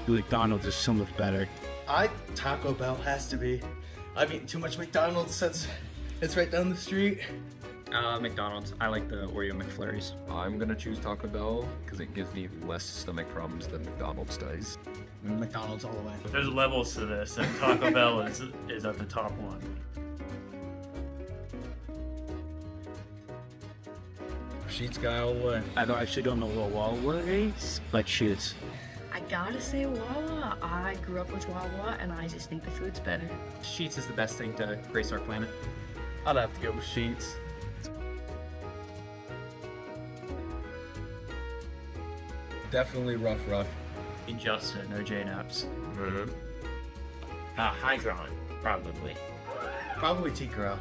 McDonald's is so much better. Taco Bell has to be. I've eaten too much McDonald's since it's right down the street. McDonald's. I like the Oreo McFlurries. I'm gonna choose Taco Bell because it gives me less stomach problems than McDonald's does. McDonald's all the way. There's levels to this, and Taco Bell is at the top one. Sheets guy all the way. I actually don't know what Wawa is, but Sheets. I gotta say Wawa. I grew up with Wawa, and I just think the food's better. Sheets is the best thing to grace our planet. I'd have to go with Sheets. Definitely rough. Justin or J-Naps. Hydron, probably. Probably T-Corral.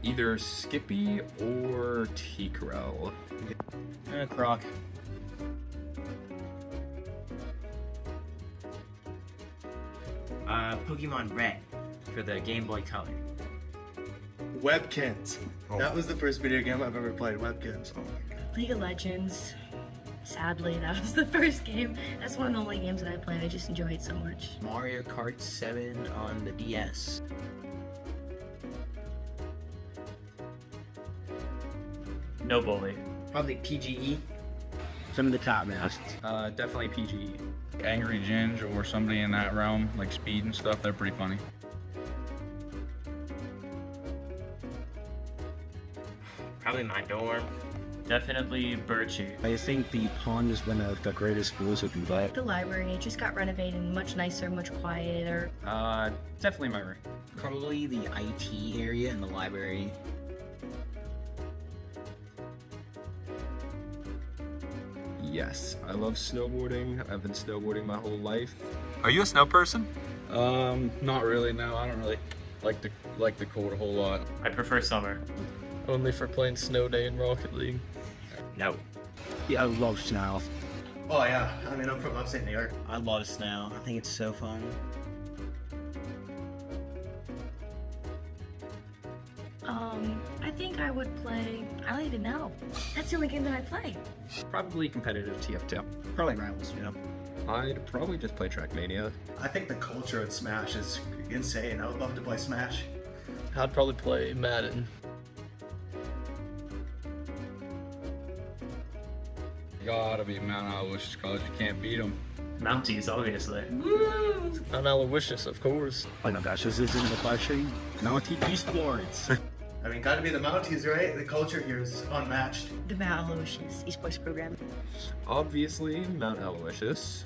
Either Skippy or T-Corral. Croc. Pokemon Red for the Game Boy Color. Webkins. That was the first video game I've ever played. Webkins. Oh my god. League of Legends. Sadly, that was the first game. That's one of the only games that I played. I just enjoy it so much. Mario Kart 7 on the DS. No bully. Probably PGE. Some of the top now. Definitely PGE. Angry Ginge or somebody in that realm, like Speed and stuff, they're pretty funny. Probably my dorm. Definitely Birchie. I think the pond is one of the greatest schools you can buy. The library, it just got renovated and much nicer, much quieter. Definitely my room. Probably the IT area in the library. Yes, I love snowboarding. I've been snowboarding my whole life. Are you a snow person? Not really, no. I don't really like the cold a whole lot. I prefer summer. Only for playing Snow Day in Rocket League. No. Yeah, I love snow. Oh yeah. I mean, I'm from upstate New York. I love snow. I think it's so fun. I think I would play, I don't even know. That's the only game that I play. Probably competitive TF2. Probably Rivals, yeah. I'd probably just play Trackmania. I think the culture at Smash is insane. I would love to play Smash. I'd probably play Madden. Gotta be Mount Aloysius College, you can't beat them. Mounties, obviously. Mount Aloysius, of course. Oh my gosh, this isn't the question. Mountie Esports. I mean, gotta be the Mounties, right? The culture here is unmatched. The Mount Aloysius esports program. Obviously, Mount Aloysius.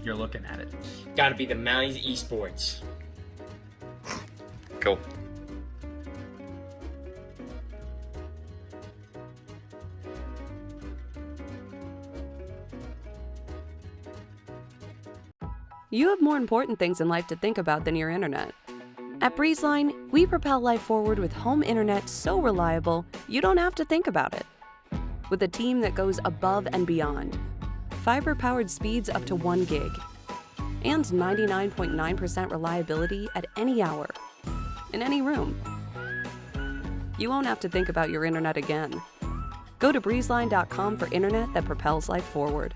You're looking at it. Gotta be the Mounties Esports. Cool. You have more important things in life to think about than your internet. At BreezeLine, we propel life forward with home internet so reliable, you don't have to think about it. With a team that goes above and beyond, fiber-powered speeds up to 1 gig, and 99.9% reliability at any hour, in any room. You won't have to think about your internet again. Go to breezeline.com for internet that propels life forward.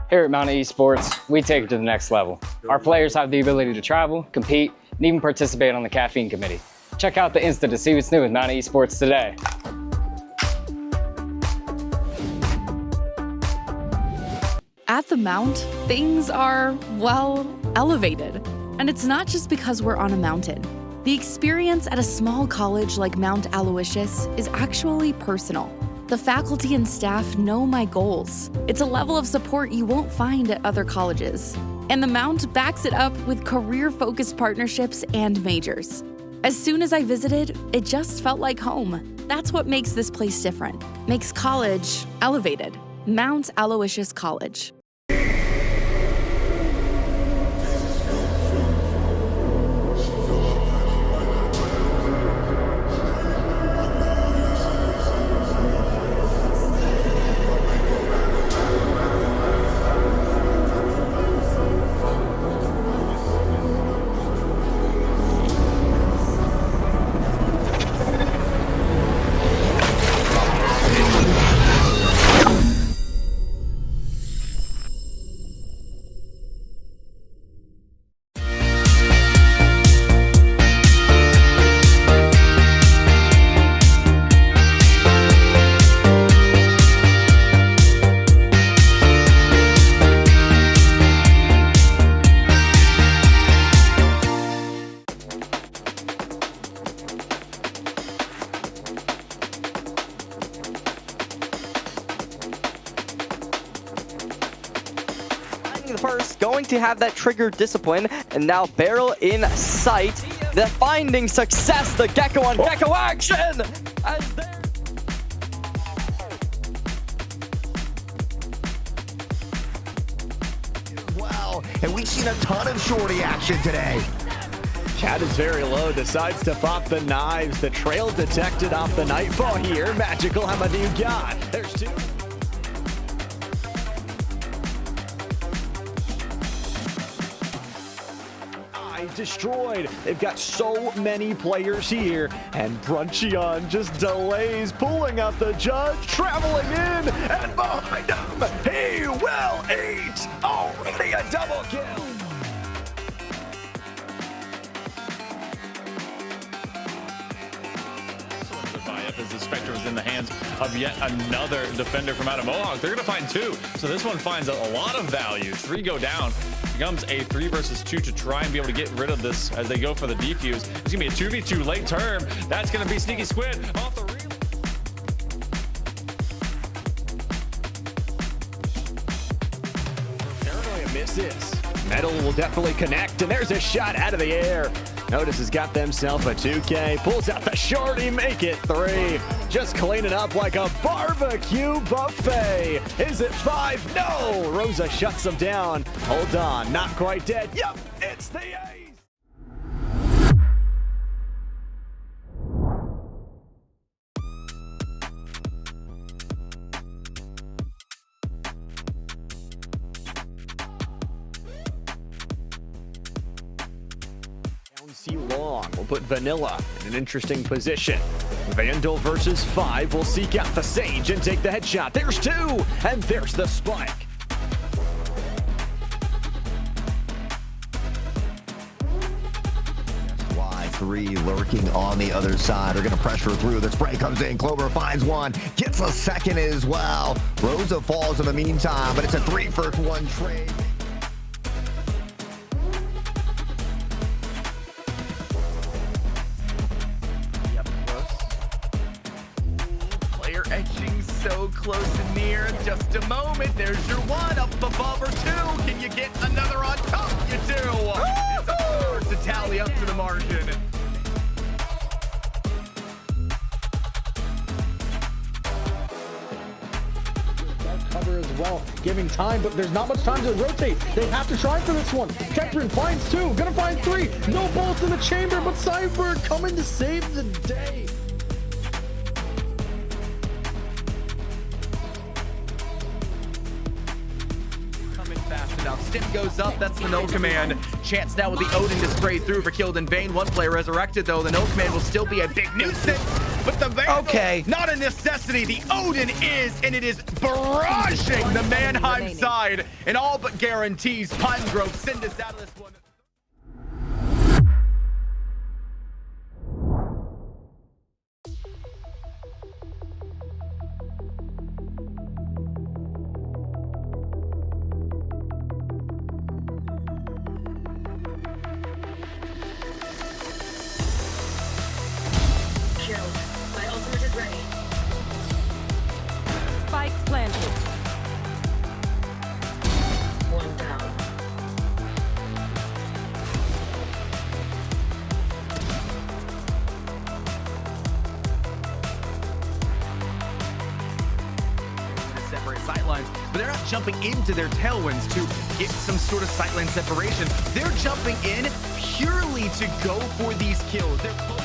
Here at Mountain Esports, we take it to the next level. Our players have the ability to travel, compete, and even participate on the caffeine committee. Check out the Insta to see what's new with Mountain Esports today. At the Mount, things are, well, elevated. And it's not just because we're on a mountain. The experience at a small college like Mount Aloysius is actually personal. The faculty and staff know my goals. It's a level of support you won't find at other colleges. And the Mount backs it up with career-focused partnerships and majors. As soon as I visited, it just felt like home. That's what makes this place different. Makes college elevated. Mount Aloysius College. First, going to have that trigger discipline, and now barrel in sight. The finding success, the Gecko on Gecko action! As there. Wow, and we've seen a ton of shorty action today. Chad is very low, decides to pop the knives. The trail detected off the Nightfall here. Magical, how many you got? There's two. Destroyed. They've got so many players here, and Bruncheon just delays, pulling out the judge, traveling in, and behind him, he will eat! Already a double kill! As the Spectre was in the hands of yet another defender from out of Mohawk. They're going to find two. So this one finds a lot of value. Three go down. Becomes a 3 versus 2 to try and be able to get rid of this as they go for the defuse. It's going to be a 2v2 late term. That's going to be Sneaky Squid off the reel. Paranoia misses. Metal will definitely connect, and there's a shot out of the air. Notice has got themselves a 2K, pulls out the shorty, make it 3. Just cleaning up like a barbecue buffet. Is it 5? No! Rosa shuts them down. Hold on, not quite dead. Yep, it's the ace! Long. We'll put Vanilla in an interesting position. Vandal versus 5 will seek out the Sage and take the headshot. There's 2, and there's the spike. Y3 lurking on the other side. They're going to pressure through. The spray comes in. Clover finds one. Gets a second as well. Rosa falls in the meantime, but it's a 3-for-1 trade. Edging so close and near. Just a moment. There's your one up above or 2. Can you get another on top? You do. It's a 4 to tally up to the margin. Cover as well, giving time, but there's not much time to rotate. They have to try for this one. Keprin finds 2, gonna find 3. No bullets in the chamber, but Cyber coming to save the day. stim goes up. That's the no command. Chance now with the Odin to spray through for killed in vain. One player resurrected though. The no command will still be a big nuisance. But the Vandal, not a necessity. The Odin is, and it is barraging the Manheim side. And all but guarantees Pine Grove send us out of this one. My ultimate is ready. Spike planted. One down. Separate sightlines, but they're not jumping into their tailwinds to get some sort of sightline separation. They're jumping in purely to go for these kills. They're close.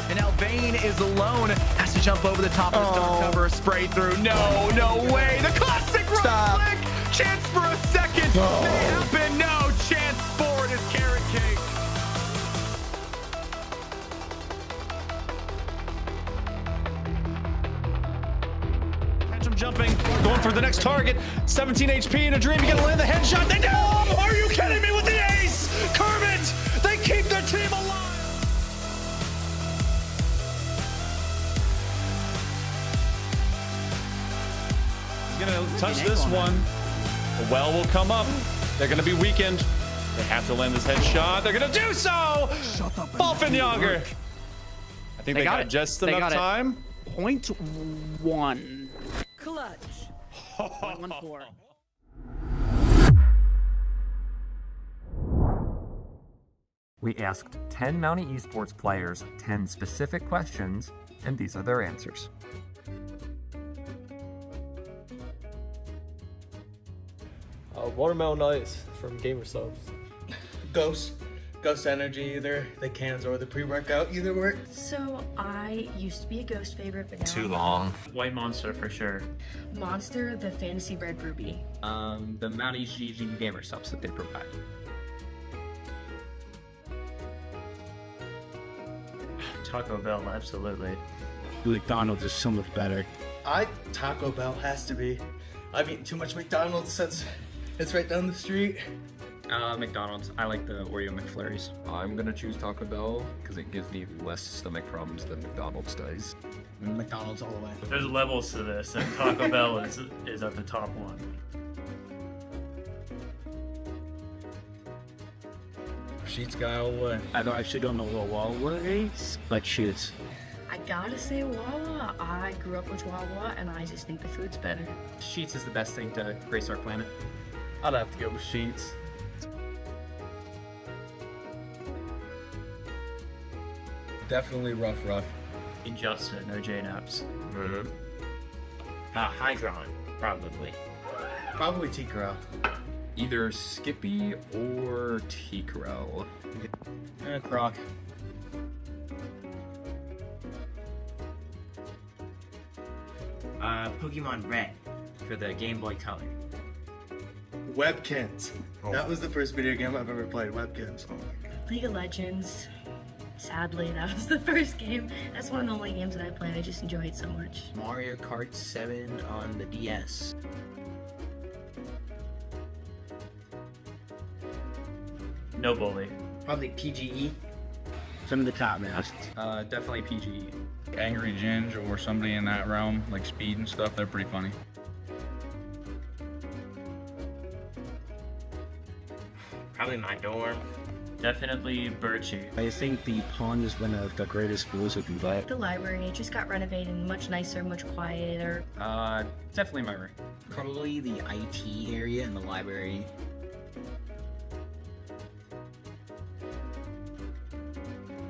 And now Vayne is alone, has to jump over the top of the stone cover, spray through. No way. The classic right click. Chance for a second. May happen. No chance for it is carrot cake. Catch him jumping, going for the next target. 17 HP in a dream. You gotta land the headshot. They do! Are you kidding me with the ace? Kermit! They keep their team alive! He's gonna touch this one. The well will come up. They're gonna be weakened. They have to land this headshot. They're gonna do so! Falfenjager! I think they got just enough time. 0.1. Clutch. 0.14. We asked 10 Mountie Esports players 10 specific questions, and these are their answers. Watermelon ice from Gamer Subs. Ghost Energy, either the cans or the pre-workout, either work. So I used to be a Ghost favorite, but now Too long. White Monster for sure. Monster, the Fantasy Red Ruby. The Mountie GG gamer subs that they provide. Taco Bell, absolutely. McDonald's is so much better. Taco Bell has to be. I've eaten too much McDonald's since it's right down the street. McDonald's. I like the Oreo McFlurries. I'm gonna choose Taco Bell because it gives me less stomach problems than McDonald's does. McDonald's all the way. There's levels to this, and Taco Bell is at the top one. Sheets guy all the way. I actually don't know what Wawa is, but Sheets. I gotta say Wawa. I grew up with Wawa, and I just think the food's better. Sheets is the best thing to grace our planet. I'd have to go with Sheets. Definitely rough. Injustice, no J-Naps. High ground, probably. Probably T-Crow. Either Skippy or T-Crow. Croc. Pokemon Red for the Game Boy Color. Webkins. That was the first video game I've ever played. Webkins. Oh my god. League of Legends. Sadly, that was the first game. That's one of the only games that I played. I just enjoy it so much. Mario Kart 7 on the DS. No bully. Probably PGE. Some of the top man. Definitely PGE. Angry Ginge or somebody in that realm, like Speed and stuff, they're pretty funny. Probably my dorm. Definitely Birchie. I think the pond is one of the greatest schools you can play. The library, it just got renovated, much nicer, much quieter. Definitely my room. Probably the IT area in the library.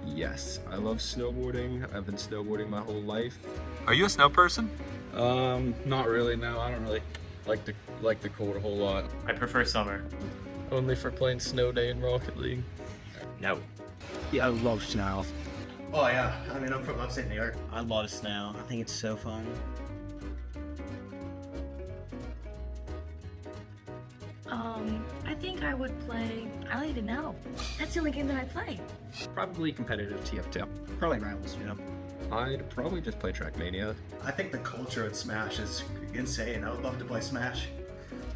Yes, I love snowboarding. I've been snowboarding my whole life. Are you a snow person? Not really. No, I don't really like the cold a whole lot. I prefer summer. Only for playing Snow Day in Rocket League. No. Yeah, I love snow. Oh yeah, I mean, I'm from upstate New York. I love snow. I think it's so fun. I think I would play. I don't even know. That's the only game that I play. Probably competitive TF2. Probably Rivals, you know. I'd probably just play Trackmania. I think the culture at Smash is insane. I would love to play Smash.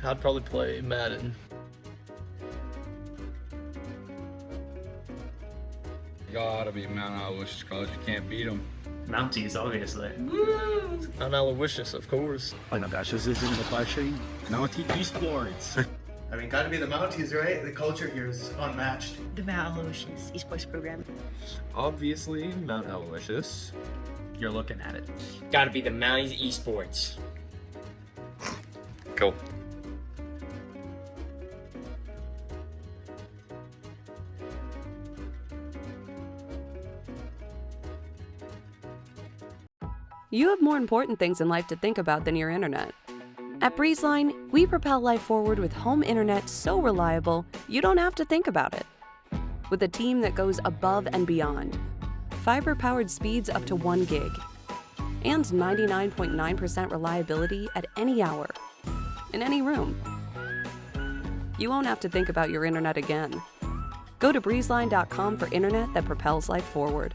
I'd probably play Madden. Gotta be Mount Aloysius College. You can't beat them. Mounties, obviously. Mount Aloysius, of course. Oh my gosh, this isn't the Pache. Mountie Esports. I mean, gotta be the Mounties, right? The culture here is unmatched. The Mount Aloysius esports program. Obviously, Mount Aloysius. You're looking at it. Gotta be the Mounties Esports. Cool. You have more important things in life to think about than your internet. At BreezeLine, we propel life forward with home internet so reliable, you don't have to think about it. With a team that goes above and beyond. Fiber-powered speeds up to 1 gig. And 99.9% reliability at any hour. In any room. You won't have to think about your internet again. Go to breezeline.com for internet that propels life forward.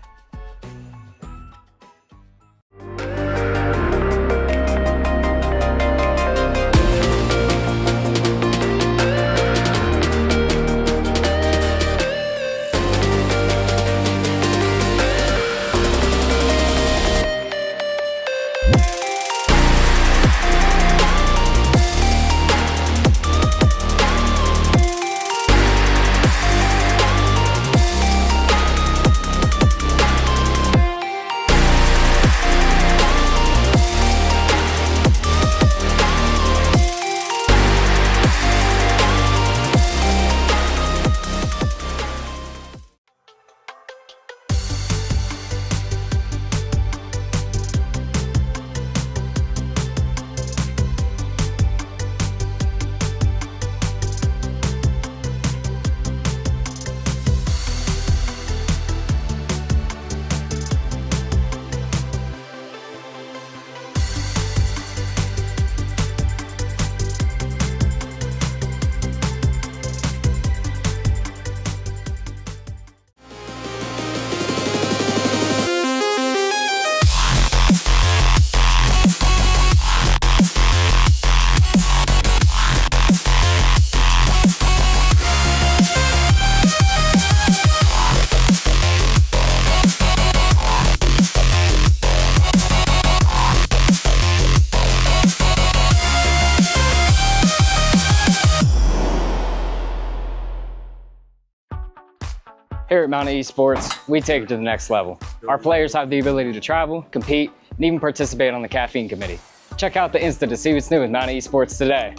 Here at Mountain Esports, we take it to the next level. Our players have the ability to travel, compete, and even participate on the caffeine committee. Check out the Insta to see what's new with Mountain Esports today.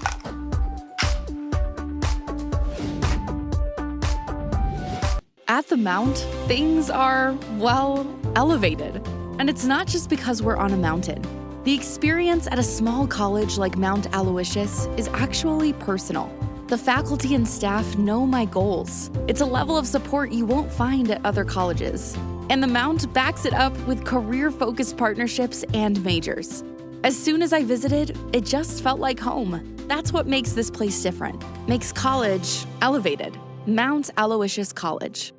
At the Mount, things are, well, elevated. And it's not just because we're on a mountain. The experience at a small college like Mount Aloysius is actually personal. The faculty and staff know my goals. It's a level of support you won't find at other colleges. And the Mount backs it up with career-focused partnerships and majors. As soon as I visited, it just felt like home. That's what makes this place different. Makes college elevated. Mount Aloysius College.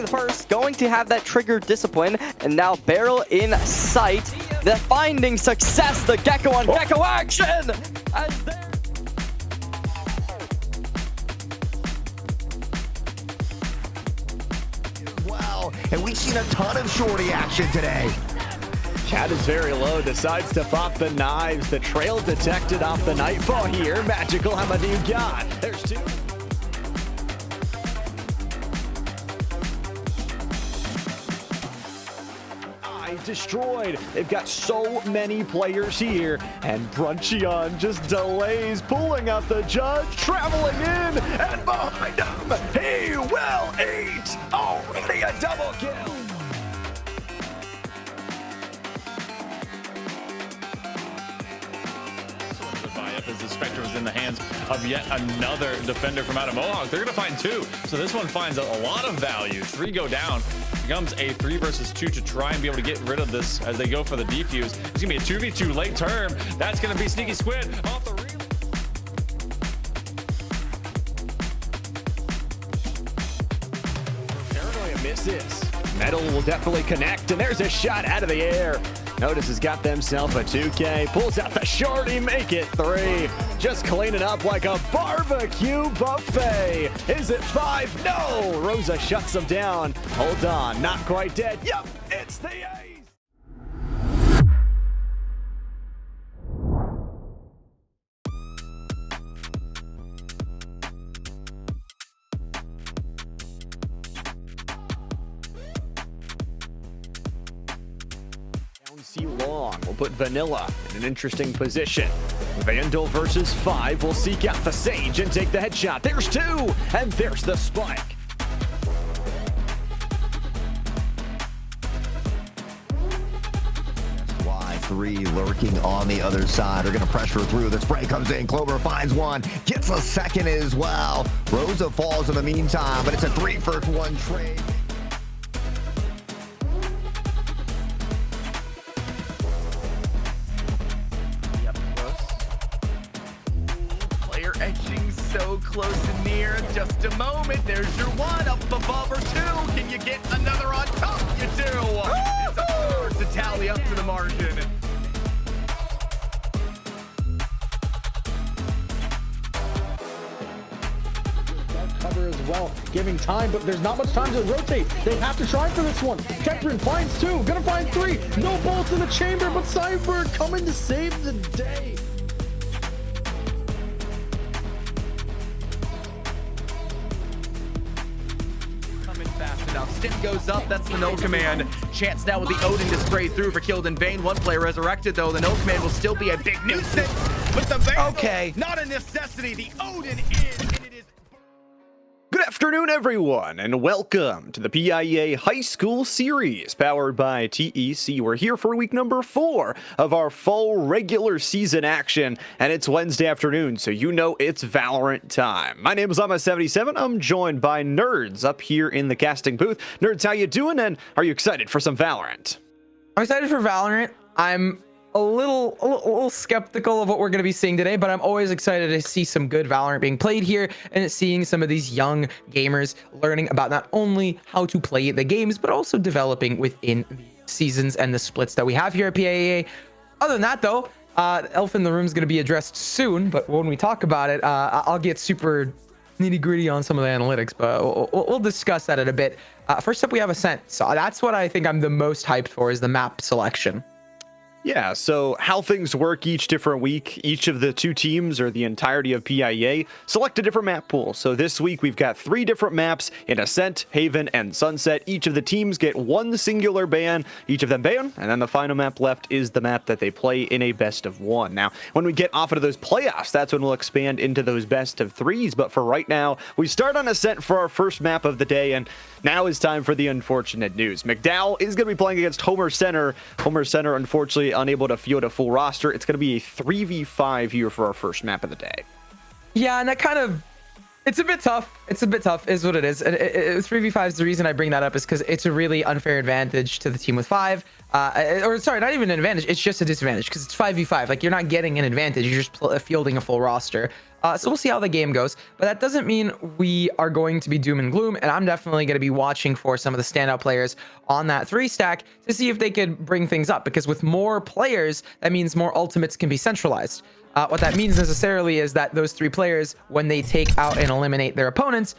the first, going to have that trigger discipline, and now Barrel in sight. The finding success, the Gecko on Gecko action! As they Wow, and we've seen a ton of shorty action today. Cat is very low, decides to pop the knives. The trail detected off the Nightfall here. Magical, how many you got? There's two. Destroyed. They've got so many players here, and Bruncheon just delays, pulling out the judge, traveling in, and behind him, he will eat. Already a double kill. As the Spectre was in the hands of yet another defender from out of Mohawk. They're going to find two. So this one finds a lot of value. Three go down. Becomes a 3 versus 2 to try and be able to get rid of this as they go for the defuse. It's going to be a 2v2 late term. That's going to be Sneaky Squid off the reel. Paranoia misses. Metal will definitely connect, and there's a shot out of the air. Notice has got themselves a 2K, pulls out the shorty, make it 3. Just cleaning up like a barbecue buffet. Is it 5? No! Rosa shuts them down. Hold on, not quite dead. Yep, it's the ace! Long will put Vanilla in an interesting position. Vandal versus 5 will seek out the Sage and take the headshot. There's 2, and there's the spike. Y3 lurking on the other side. They're going to pressure through. The spray comes in. Clover finds one. Gets a second as well. Rosa falls in the meantime, but it's a 3-for-1 trade. Edging so close and near. Just a moment. There's your one up above or 2. Can you get another on top? You do. It's a 4 to tally up to the margin. Cover as well, giving time, but there's not much time to rotate. They have to try for this one. Ketrin finds 2, gonna find 3. No bolts in the chamber, but Cyber coming to save the day. Stim goes up, that's the no command. Chance now with the Odin to spray through for killed in vain. One player resurrected though. The no command will still be a big nuisance. But the Vandal, not a necessity. The Odin is, and it is. Good afternoon, everyone, and welcome to the PIEA High School Series, powered by TEC. We're here for week number 4 of our full regular season action, and it's Wednesday afternoon, so you know it's Valorant time. My name is Llama77. I'm joined by Nerds up here in the casting booth. Nerds, how you doing, and are you excited for some Valorant? I'm excited for Valorant. I'm a little skeptical of what we're going to be seeing today, but I'm always excited to see some good Valorant being played here and seeing some of these young gamers learning about not only how to play the games, but also developing within the seasons and the splits that we have here at PIEA. Other than that, though, Elf in the Room is going to be addressed soon, but when we talk about it, I'll get super nitty-gritty on some of the analytics, but we'll discuss that in a bit. First up, we have Ascent. So that's what I think I'm the most hyped for, is the map selection. Yeah, so how things work each different week, each of the 2 teams or the entirety of PIEA select a different map pool. So this week we've got 3 different maps in Ascent, Haven, and Sunset. Each of the teams get 1 singular ban, each of them ban, and then the final map left is the map that they play in a best of 1. Now, when we get off into those playoffs, that's when we'll expand into those best of 3s, but for right now, we start on Ascent for our first map of the day, and now is time for the unfortunate news. Mcdowell is going to be playing against Homer Center. Homer Center, unfortunately, unable to field a full roster. It's going to be a 3v5 here for our first map of the day. Yeah, and that kind of, it's a bit tough It's a bit tough, is what it is. 3v5 is the reason I bring that up is because it's a really unfair advantage to the team with 5. Or sorry, not even an advantage. It's just a disadvantage because it's 5v5. Like, you're not getting an advantage. You're just fielding a full roster. So we'll see how the game goes. But that doesn't mean we are going to be doom and gloom. And I'm definitely going to be watching for some of the standout players on that 3 stack to see if they could bring things up. Because with more players, that means more ultimates can be centralized. What that means necessarily is that those 3 players, when they take out and eliminate their opponents,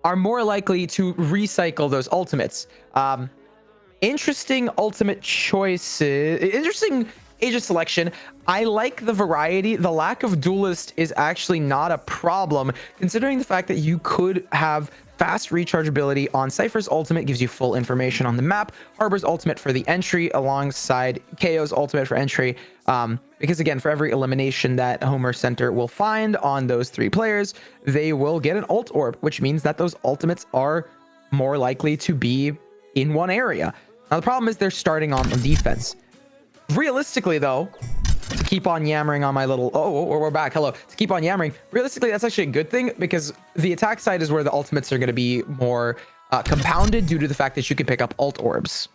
are more likely to recycle those ultimates. Interesting ultimate choices. Interesting agent selection. I like the variety. The lack of duelist is actually not a problem, considering the fact that you could have fast rechargeability on Cypher's ultimate, gives you full information on the map. Harbor's ultimate for the entry alongside KO's ultimate for entry. Because again, for every elimination that Homer Center will find on those 3 players, they will get an ult orb, which means that those ultimates are more likely to be in one area. Now, the problem is they're starting on the defense. Realistically, though, to keep on yammering on my little... Oh, we're back. Hello. To keep on yammering. Realistically, that's actually a good thing because the attack side is where the ultimates are going to be more compounded due to the fact that you can pick up ult orbs.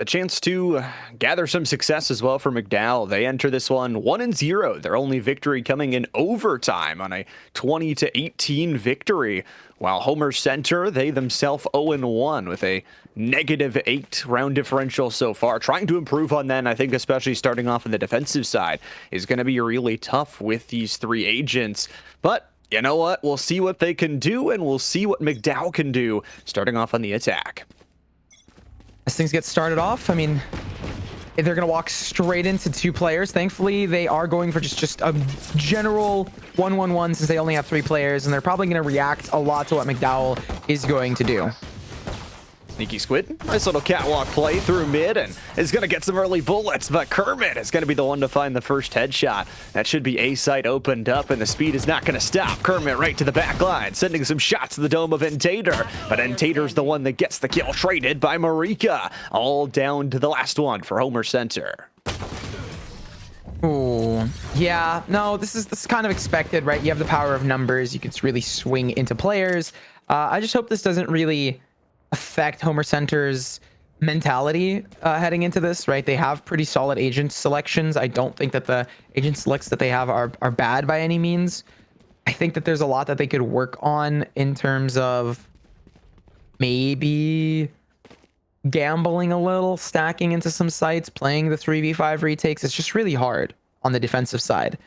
A chance to gather some success as well for Mcdowell. They enter this one 1-0. Their only victory coming in overtime on a 20-18 victory. While Homer Center, they themselves 0-1 with a -8 round differential so far. Trying to improve on that, and I think especially starting off on the defensive side is going to be really tough with these 3 agents. But you know what? We'll see what they can do, and we'll see what Mcdowell can do starting off on the attack. As things get started off, I mean, if they're going to walk straight into 2 players. Thankfully, they are going for just a general 1-1-1 since they only have 3 players, and they're probably going to react a lot to what Mcdowell is going to do. Sneaky Squid, nice little catwalk play through mid, and is going to get some early bullets, but Kermit is going to be the one to find the first headshot. That should be A site opened up, and the speed is not going to stop. Kermit right to the back line, sending some shots to the dome of Entator, but Entator's the one that gets the kill, traded by Marika. All down to the last one for Homer Center. Ooh, yeah, no, this is kind of expected, right? You have the power of numbers. You can really swing into players. I just hope this doesn't really affect Homer Center's mentality heading into this, right? They have pretty solid agent selections. I don't think that the agent selects that they have are bad by any means. I think that there's a lot that they could work on in terms of maybe gambling a little, stacking into some sites, playing the 3v5 retakes. It's just really hard on the defensive side.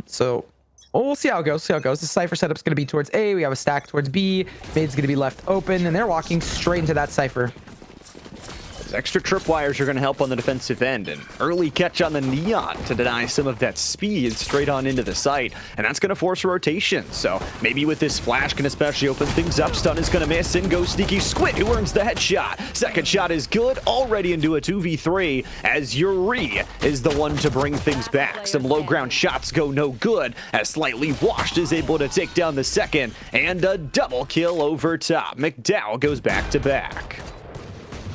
So we'll see how it goes. The Cypher setup's going to be towards A. We have a stack towards B. Mid's going to be left open, and they're walking straight into that Cypher. Those extra tripwires are going to help on the defensive end. An early catch on the Neon to deny some of that speed straight on into the site. And that's going to force a rotation. So maybe with this flash can especially open things up. Stun is going to miss. In goes Sneaky Squid, who earns the headshot. Second shot is good. Already into a 2v3 as Yuri is the one to bring things back. Some low ground shots go no good as Slightly Washed is able to take down the second. And a double kill over top. Mcdowell goes back to back.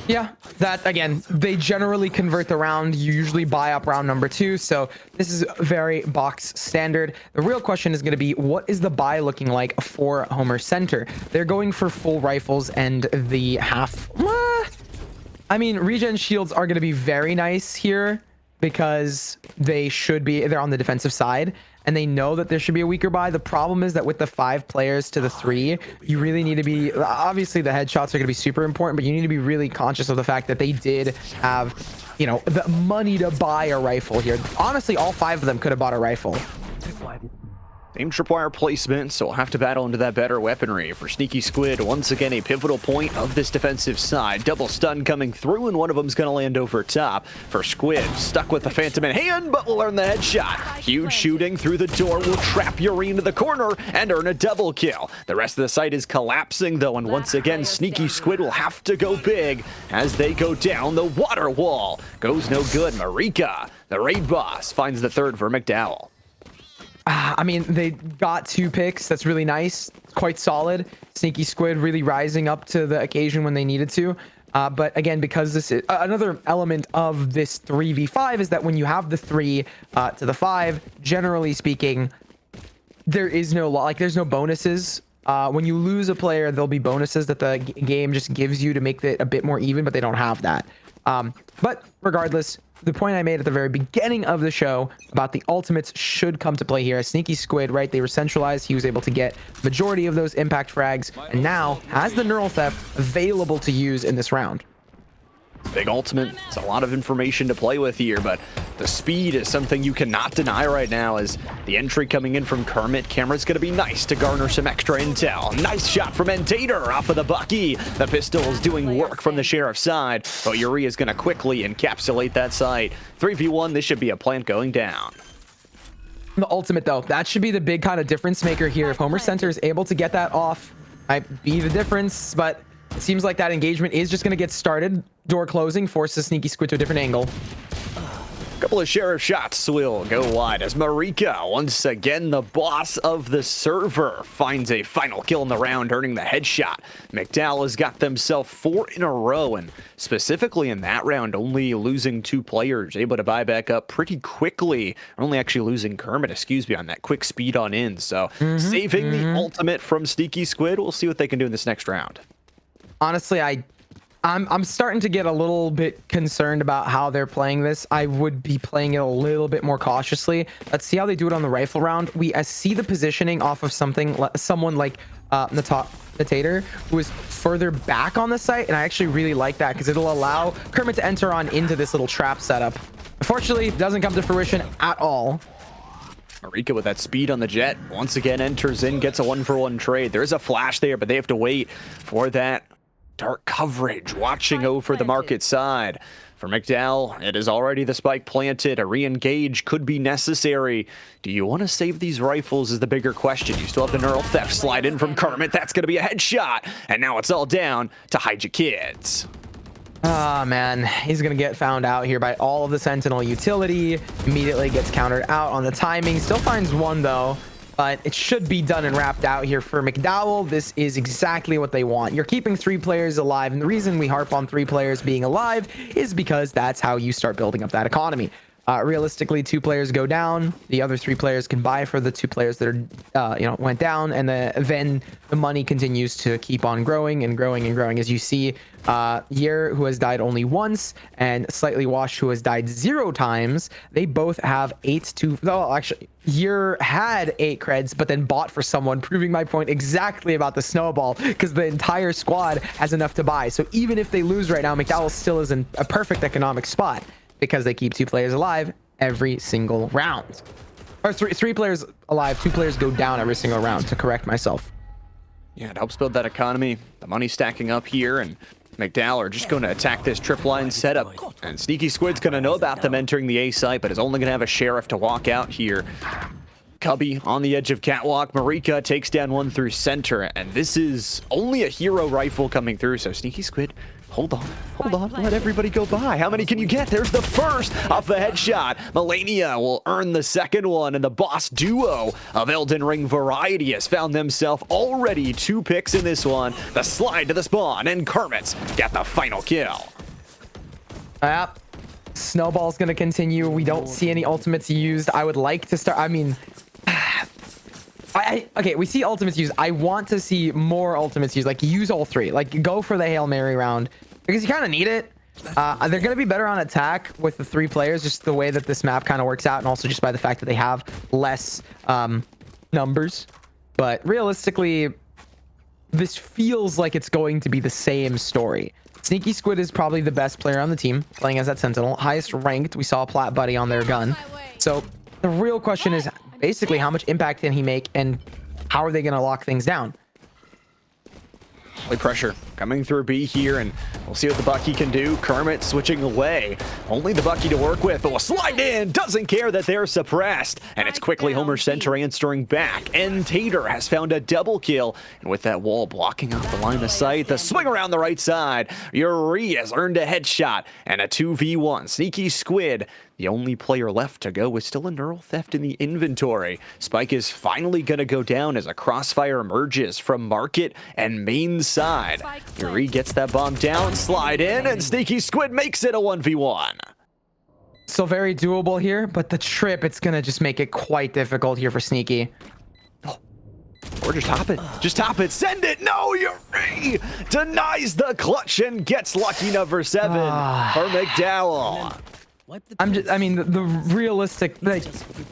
Yeah, that, again, they generally convert the round. You usually buy up round number 2, so this is very box standard. The real question is going to be, what is the buy looking like for Homer Center? They're going for full rifles and the half... I mean, regen shields are going to be very nice here because they're on the defensive side, and they know that there should be a weaker buy. The problem is that with the 5 players to the 3, you really need to be... Obviously, the headshots are going to be super important, but you need to be really conscious of the fact that they did have, you know, the money to buy a rifle here. Honestly, all 5 of them could have bought a rifle. Same tripwire placement, so we'll have to battle into that better weaponry. For Sneaky Squid, once again, a pivotal point of this defensive side. Double stun coming through, and one of them's going to land over top. For Squid, stuck with the Phantom in hand, but will earn the headshot. Huge shooting through the door will trap Yuri into the corner and earn a double kill. The rest of the site is collapsing, though, and once again, Sneaky Squid will have to go big as they go down the water wall. Goes no good. Marika, the raid boss, finds the third for Mcdowell. I mean, they got 2 picks. That's really nice. Quite solid. Sneaky Squid really rising up to the occasion when they needed to. But again, because this is another element of this 3v5 is that when you have the 3 to the 5, generally speaking, there is no there's no bonuses When you lose a player, there'll be bonuses that the game just gives you to make it a bit more even, but they don't have that. But regardless, the point I made at the very beginning of the show about the ultimates should come to play here. As Sneaky Squid, right, they were centralized. He was able to get majority of those impact frags, and now has the Neural Theft available to use in this round. Big ultimate. It's a lot of information to play with here, but the speed is something you cannot deny right now as the entry coming in from Kermit. Camera's going to be nice to garner some extra intel. Nice shot from Entator off of the Bucky. The pistol is doing work from the Sheriff's side, but Yuri is going to quickly encapsulate that site. 3v1, this should be a plant going down. The ultimate, though, that should be the big kind of difference maker here. If Homer Center is able to get that off, might be the difference, but it seems like that engagement is just going to get started. Door closing forces Sneaky Squid to a different angle. A couple of Sheriff shots will go wide as Marika, once again the boss of the server, finds a final kill in the round, earning the headshot. Mcdowell has got themselves 4 in a row, and specifically in that round, only losing 2 players, able to buy back up pretty quickly. Only actually losing Kermit, excuse me, on that quick speed on in. So saving the ultimate from Sneaky Squid. We'll see what they can do in this next round. Honestly, I'm starting to get a little bit concerned about how they're playing this. I would be playing it a little bit more cautiously. Let's see how they do it on the rifle round. I see the positioning off of someone like Natator, who is further back on the site, and I actually really like that because it'll allow Kermit to enter on into this little trap setup. Unfortunately, it doesn't come to fruition at all. Marika with that speed on the jet once again enters in, gets a 1-for-1 trade. There is a flash there, but they have to wait for that dark coverage, watching over the market side. For Mcdowell, it is already the spike planted. A re-engage could be necessary. Do you want to save these rifles is the bigger question. You still have the Neural Theft slide in from Kermit. That's going to be a headshot. And now it's all down to Hide Your Kids. Ah, man, he's going to get found out here by all of the Sentinel utility. Immediately gets countered out on the timing. Still finds one, though. But it should be done and wrapped out here for Mcdowell. This is exactly what they want. You're keeping 3 players alive, and the reason we harp on 3 players being alive is because that's how you start building up that economy. Realistically, 2 players go down. The other 3 players can buy for the 2 players that are, went down, and then the money continues to keep on growing and growing and growing. As you see, Yer, who has died only once, and Slightly Washed, who has died 0 times. They both have 8 to. Oh, actually, Yer had 8 creds, but then bought for someone, proving my point exactly about the snowball, because the entire squad has enough to buy. So even if they lose right now, McDowell still is in a perfect economic spot, because they keep 2 players alive every single round. Or 3 players alive, 2 players go down every single round, to correct myself. Yeah, it helps build that economy. The money stacking up here, and Mcdowell are just going to attack this trip line setup. And Sneaky Squid's going to know about them entering the A site, but is only going to have a Sheriff to walk out here. Cubby on the edge of Catwalk. Marika takes down one through center, and this is only a hero rifle coming through, so Sneaky Squid, hold on, let everybody go by. How many can you get? There's the first off the headshot. Melania will earn the second one, and the boss duo of Elden Ring Variety has found themselves already 2 picks in this one. The slide to the spawn, and Kermit's got the final kill. Snowball's gonna continue. We don't see any ultimates used. I would like to start, okay, we see ultimates used. I want to see more ultimates used. Like, use all 3. Like, go for the Hail Mary round, because you kind of need it. They're going to be better on attack with the 3 players, just the way that this map kind of works out, and also just by the fact that they have less numbers. But realistically, this feels like it's going to be the same story. Sneaky Squid is probably the best player on the team, playing as that Sentinel. Highest ranked. We saw a Plat Buddy on their gun. So the real question is basically how much impact can he make, and how are they going to lock things down? Pressure coming through B here, and we'll see what the Bucky can do. Kermit switching away. Only the Bucky to work with, but will slide in. Doesn't care that they're suppressed. And it's quickly Homer Center answering back. And Tater has found a double kill. And with that wall blocking off the line of sight, the swing around the right side. Yuri has earned a headshot and a 2v1. Sneaky Squid, the only player left to go, with still a Neural Theft in the inventory. Spike is finally going to go down as a crossfire emerges from market and main side. Yuri gets that bomb down, slide in, and Sneaky Squid makes it a 1v1. So very doable here, but the trip, it's going to just make it quite difficult here for Sneaky. Or just hop it. Just hop it. Send it. No, Yuri denies the clutch and gets lucky number 7 for Mcdowell. I mean, the realistic, like,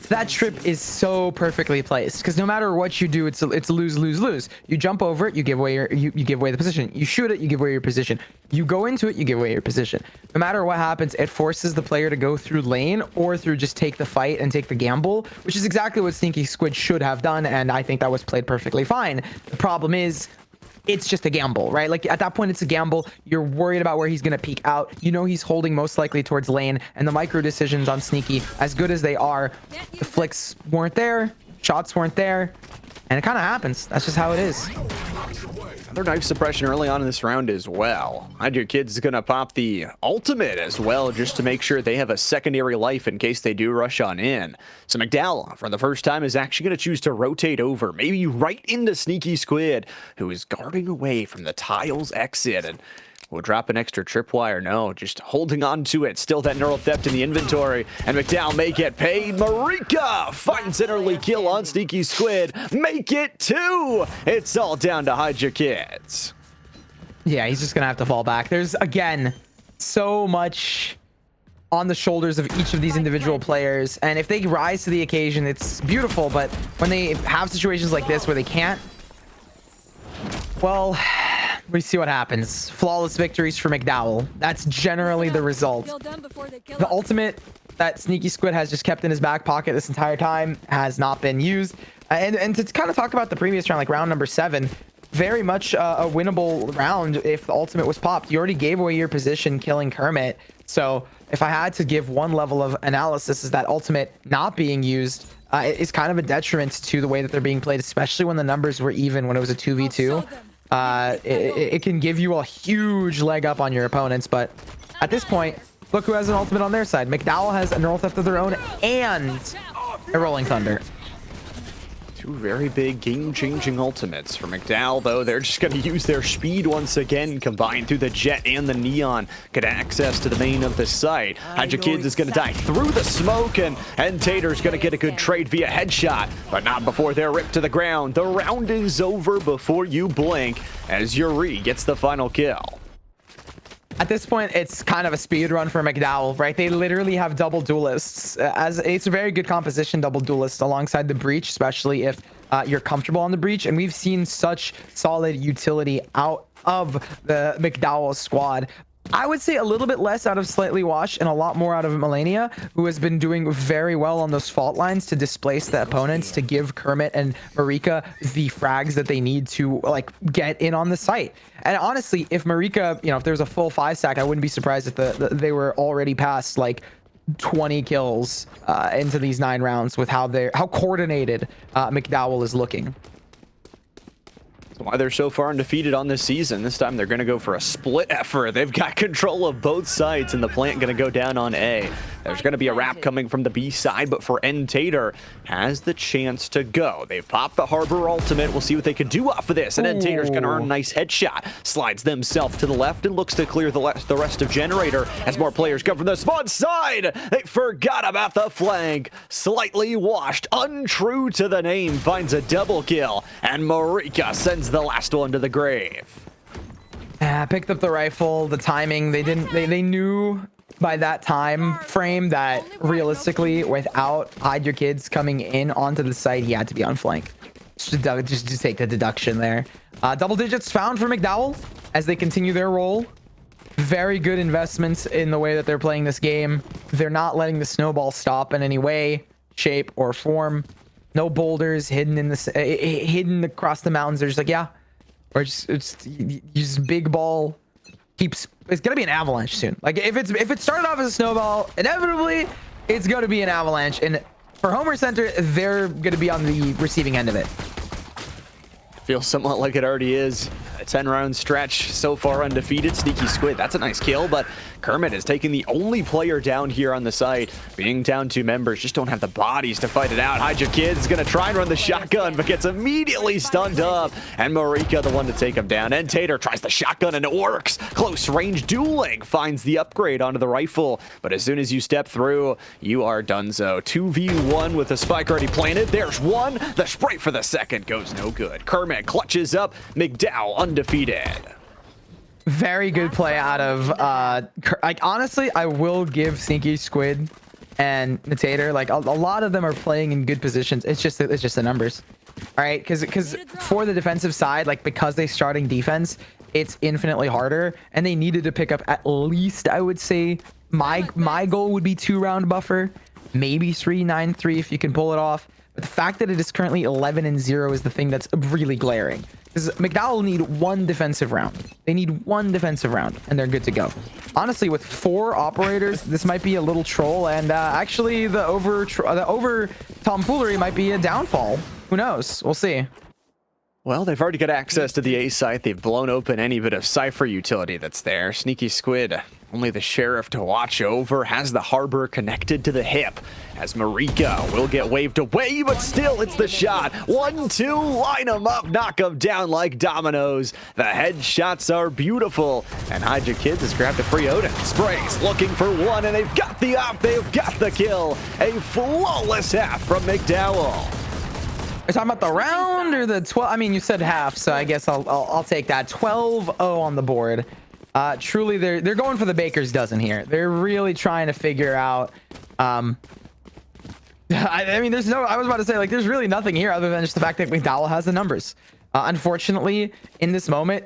that trip is so perfectly placed because no matter what you do, it's lose, lose, lose. You jump over it, you give away you give away the position. You shoot it, you give away your position. You go into it, you give away your position. No matter what happens, it forces the player to go through lane or through just take the fight and take the gamble, which is exactly what Sneaky Squid should have done, and I think that was played perfectly fine. The problem is, it's just a gamble, right? Like at that point, it's a gamble. You're worried about where he's going to peek out. You know he's holding most likely towards lane, and the micro decisions on Sneaky, as good as they are, the flicks weren't there, shots weren't there, and it kind of happens. That's just how it is. Another knife suppression early on in this round as well. Hide Your Kid's is going to pop the ultimate as well, just to make sure they have a secondary life in case they do rush on in. So Mcdowell, for the first time, is actually going to choose to rotate over, maybe right into Sneaky Squid, who is guarding away from the tiles exit. And we'll drop an extra tripwire. No, just holding on to it. Still that neural theft in the inventory. And McDowell may get paid. Marika finds an early kill on Sneaky Squid. Make it 2. It's all down to Hide Your Kids. Yeah, he's just going to have to fall back. There's, again, so much on the shoulders of each of these individual players. And if they rise to the occasion, it's beautiful. But when they have situations like this where they can't, well, we see what happens. Flawless victories for Mcdowell. That's generally the result. The ultimate that Sneaky Squid has just kept in his back pocket this entire time has not been used. And to kind of talk about the previous round, like round number 7, very much a winnable round if the ultimate was popped. You already gave away your position killing Kermit. So if I had to give one level of analysis, is that ultimate not being used is kind of a detriment to the way that they're being played, especially when the numbers were even, when it was a 2v2. It can give you a huge leg up on your opponents, but at this point, look who has an ultimate on their side. Mcdowell has a neural theft of their own and a rolling thunder. 2 very big game-changing ultimates for Mcdowell, though. They're just going to use their speed once again, combined through the jet and the neon. Get access to the main of the site. Hide Your Kids is going to die through the smoke, and Tater's going to get a good trade via headshot, but not before they're ripped to the ground. The round is over before you blink, as Yuri gets the final kill. At this point, it's kind of a speed run for Mcdowell, right? They literally have double duelists. As it's a very good composition, double duelist alongside the breach, especially if you're comfortable on the breach. And we've seen such solid utility out of the Mcdowell squad. I would say a little bit less out of Slightly Washed and a lot more out of Melania, who has been doing very well on those fault lines to displace the opponents, to give Kermit and Marika the frags that they need to like get in on the site. And honestly, if Marika, you know, if there's a full 5-stack, I wouldn't be surprised if they were already past like 20 kills into these 9 rounds with how coordinated Mcdowell is looking. Why they're so far undefeated on this season. This time they're going to go for a split effort. They've got control of both sides, and the plant going to go down on A. There's going to be a wrap coming from the B side, but for N Tater has the chance to go. They've popped the Harbor ultimate. We'll see what they can do off of this. And N Tater's going to earn a nice headshot. Slides themselves to the left and looks to clear the rest of Generator as more players come from the spawn side. They forgot about the flank. Slightly Washed, untrue to the name, finds a double kill. And Marika sends the last one to the grave. Picked up the rifle, the timing. They knew by that time frame that realistically, without Hide Your Kids coming in onto the site, he had to be on flank. Just take the deduction there. Double digits found for Mcdowell as they continue their role. Very good investments in the way that they're playing this game. They're not letting the snowball stop in any way, shape, or form. No boulders hidden across the mountains. They're just like, yeah, or just big ball keeps. It's gonna be an avalanche soon. Like if it started off as a snowball, inevitably it's gonna be an avalanche. And for Homer Center, they're gonna be on the receiving end of it. Feels somewhat like it already is. A 10-round stretch so far undefeated. Sneaky Squid, that's a nice kill, but Kermit is taking the only player down here on the site. Being down 2 members, just don't have the bodies to fight it out. Hydra Kid's gonna try and run the shotgun, but gets immediately stunned up. And Marika, the one to take him down. And Tater tries the shotgun and it works. Close range dueling finds the upgrade onto the rifle. But as soon as you step through, you are donezo. 2v1 with the spike already planted. There's one. The spray for the second goes no good. Kermit clutches up. Mcdowell undefeated. Very good play out of like, honestly, I will give Sneaky Squid and Tater, like a lot of them are playing in good positions. It's just the numbers. All right, because for the defensive side, like because they're starting defense, it's infinitely harder, and they needed to pick up at least, I would say, my goal would be 2-round buffer, maybe 3-9-3 if you can pull it off. But the fact that it is currently 11-0 is the thing that's really glaring. Because Mcdowell will need 1 defensive round. They need 1 defensive round, and they're good to go. Honestly, with 4 operators, this might be a little troll, and actually the over tomfoolery might be a downfall. Who knows? We'll see. Well, they've already got access to the A site. They've blown open any bit of Cypher utility that's there. Sneaky Squid, only the Sheriff to watch over, has the Harbor connected to the hip. As Marika will get waved away, but still it's the shot. 1-2, line them up, knock them down like dominoes. The headshots are beautiful. And Hydra Kids has grabbed a free Odin. Sprays looking for one, and they've got the op, they've got the kill. A flawless half from Mcdowell. Are you talking about the round or the 12? I mean, you said half, so I guess I'll take that. 12-0 on the board. Truly, they're going for the baker's dozen here. They're really trying to figure out. I mean, there's no. I was about to say, like, there's really nothing here other than just the fact that Mcdowell has the numbers. Unfortunately, in this moment,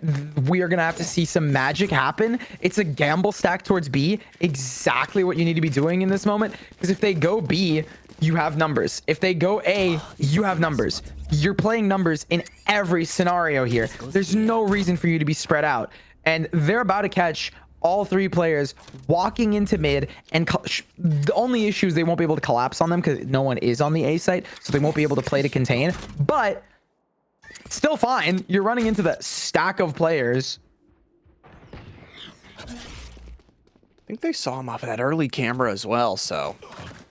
we are gonna have to see some magic happen. It's a gamble stack towards B. Exactly what you need to be doing in this moment. Because if they go B, you have numbers. If they go A, you have numbers. You're playing numbers in every scenario here. There's no reason for you to be spread out. And they're about to catch all 3 players walking into mid, and the only issue is they won't be able to collapse on them because no one is on the A site, so they won't be able to play to contain. But still fine. You're running into the stack of players. I think they saw him off of that early camera as well, so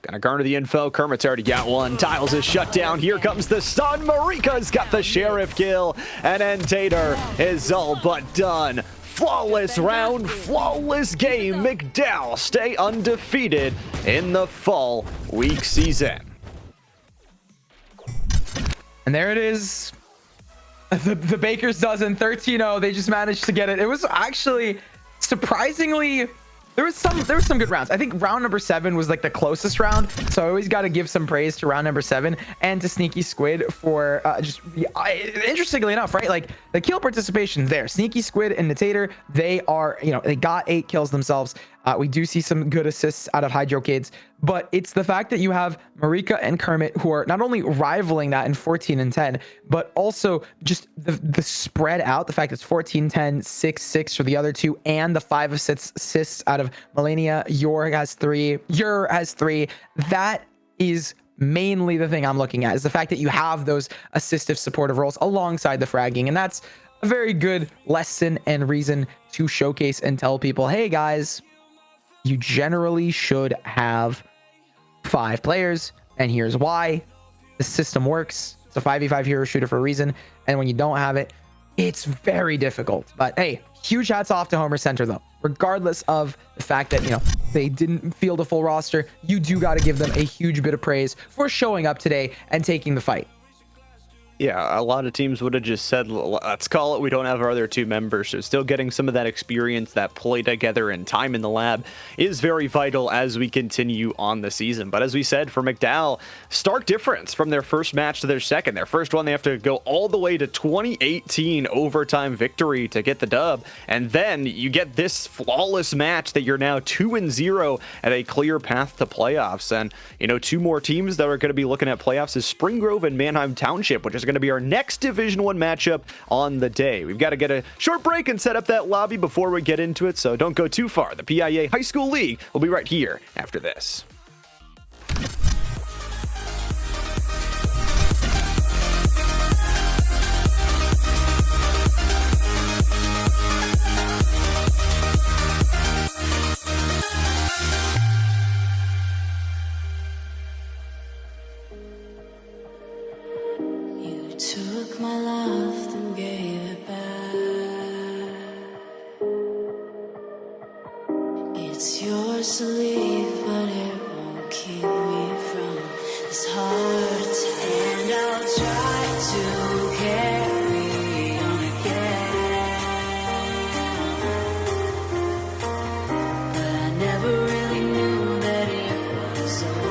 gonna garner the info. Kermit's already got one. Tiles is shut down. Here comes the stun. Marika's got the Sheriff kill. And then Tater is all but done. Flawless round, flawless game. Mcdowell stay undefeated in the fall week season. And there it is. The Baker's dozen, 13-0. They just managed to get it. It was actually surprisingly... There was some good rounds. I think round number 7 was like the closest round, so I always got to give some praise to round number 7 and to Sneaky Squid for interestingly enough, right? Like the kill participation there. Sneaky Squid and Tater, they are, they got 8 kills themselves. We do see some good assists out of Hydro Kids, but it's the fact that you have Marika and Kermit who are not only rivaling that in 14 and 10, but also just the spread out, the fact it's 14, 10, 6, 6 for the other 2, and the 5 assists out of Melania. Yor has 3. That is mainly the thing I'm looking at, is the fact that you have those assistive supportive roles alongside the fragging, and that's a very good lesson and reason to showcase and tell people, hey guys, you generally should have 5 players, and here's why. The system works. It's a 5v5 hero shooter for a reason, and when you don't have it, it's very difficult. But hey, huge hats off to Homer Center though. Regardless of the fact that, they didn't field a full roster, you do got to give them a huge bit of praise for showing up today and taking the fight. Yeah, a lot of teams would have just said, let's call it, we don't have our other 2 members. So still getting some of that experience, that play together and time in the lab is very vital as we continue on the season. But as we said, for Mcdowell, stark difference from their first match to their second. Their first one, they have to go all the way to 2018 overtime victory to get the dub. And then you get this flawless match that you're now 2-0 at a clear path to playoffs. And, 2 more teams that are going to be looking at playoffs is Spring Grove and Manheim Township, which is going to be our next Division 1 matchup on the day. We've got to get a short break and set up that lobby before we get into it, so don't go too far. The PIEA High School League will be right here after this. took my love and gave it back. It's yours to leave, but it won't keep me from this hard time. And I'll try to carry on again, but I never really knew that it was over.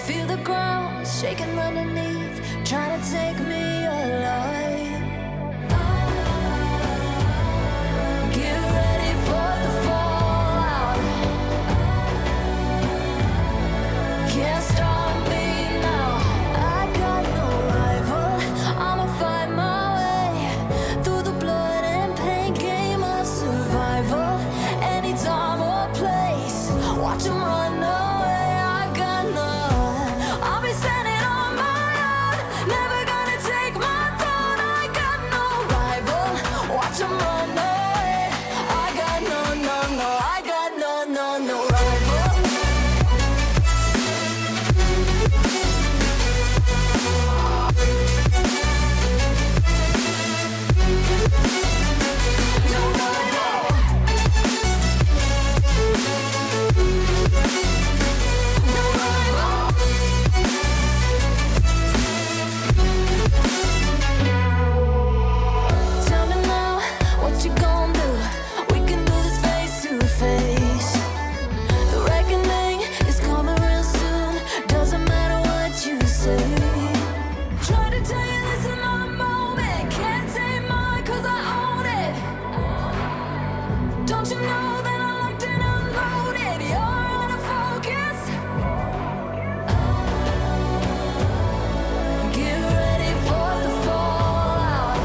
Feel the ground shaking underneath, trying to take me alive. Get ready for the fallout. Can't stop me now. I got no rival. I'ma find my way through the blood and pain game of survival. Any time or place, watch 'em run away. I got none. I'll be standing on my own, never gonna take my throne. I got no rival. Watch 'em run away. I got no, no, no. I got no, no, no rival. Tell me now, what you gon' do? We can do this face to face. The reckoning is coming real soon. Doesn't matter what you say. Try to tell you this is my moment. Can't take mine 'cause I own it. Don't you know that I locked and unloaded? You're out of focus. Get ready for the fallout.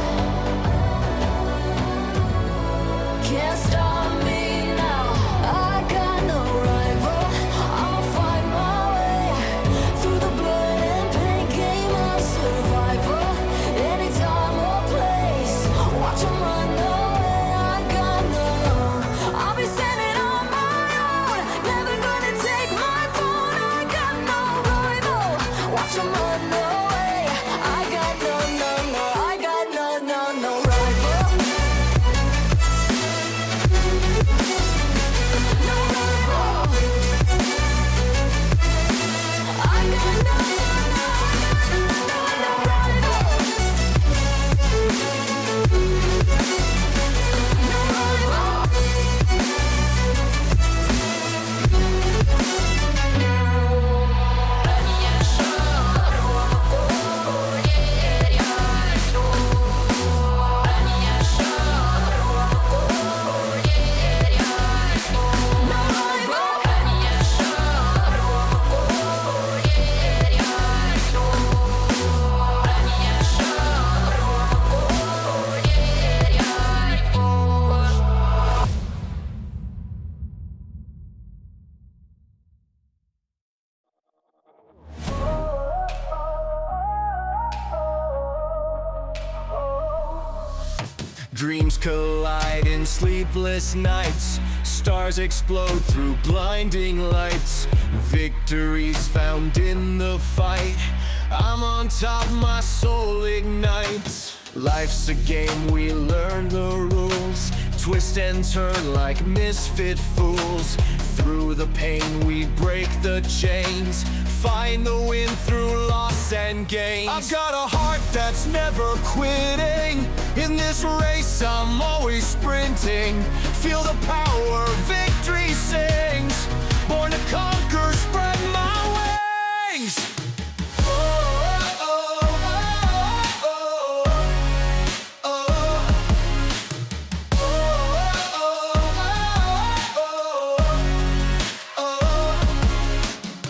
Can't stop me now. I got no rival. I'ma find my way through the blood and pain game of survival. Any time or place, watch 'em run away. I got no. I'll be standing on my own, never gonna take my phone. I got no rival. Watch 'em run away. I got no, no, no. I got no, no, no rival. Dreams collide in sleepless nights. Stars explode through blinding lights. Victories found in the fight. I'm on top, my soul ignites. Life's a game, we learn the rules. Twist and turn like misfit fools. Through the pain we break the chains. Find the win through loss and gains. I've got a heart that's never quitting. In this race I'm always sprinting. Feel the power, victory sings. Born to conquer, spread my wings.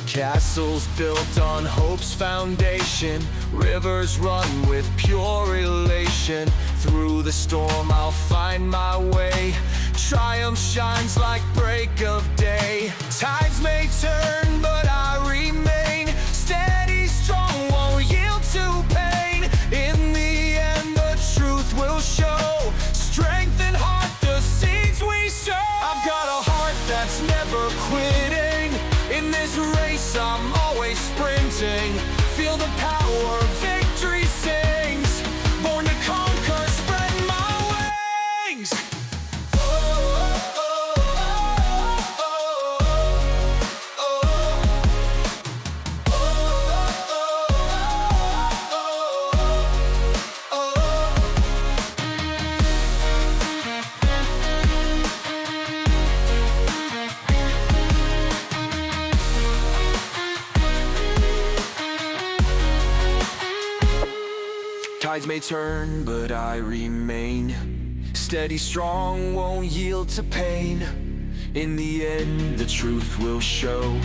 Castles built on hope's foundation. Rivers run with pure elation. Through the storm I'll find my way. Triumph shines like break of day. Tides may turn, but I remain steady, strong, won't yield to pain. In the end the truth will show. Strength and heart, the seeds we sow. I've got a heart that's never quitting. In this race I'm always sprinting. Feel the power, victory sings. Born to conquer, spread my wings. Tides may turn, but I remain steady, strong, won't yield to pain. In the end, the truth will show.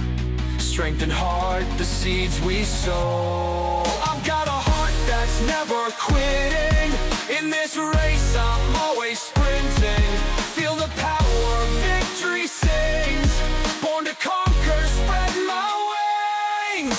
Strength and heart, the seeds we sow. I've got a heart that's never quitting. In this race, I'm always sprinting. Feel the power, victory sings. Born to conquer, spread my wings.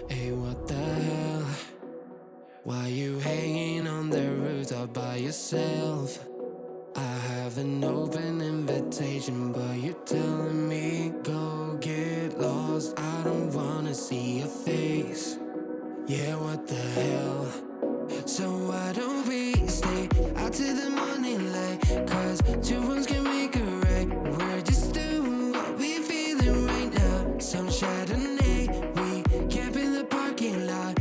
Hey, what the hell? Why you hanging on the rooftop by yourself? I have an open invitation, but you're telling me go get lost. I don't wanna see your face. Yeah, what the hell? So why don't we stay out till the morning light? Cause two wrongs can make a right. We're just doing what we feeling right now. Some Chardonnay, we camp in the parking lot.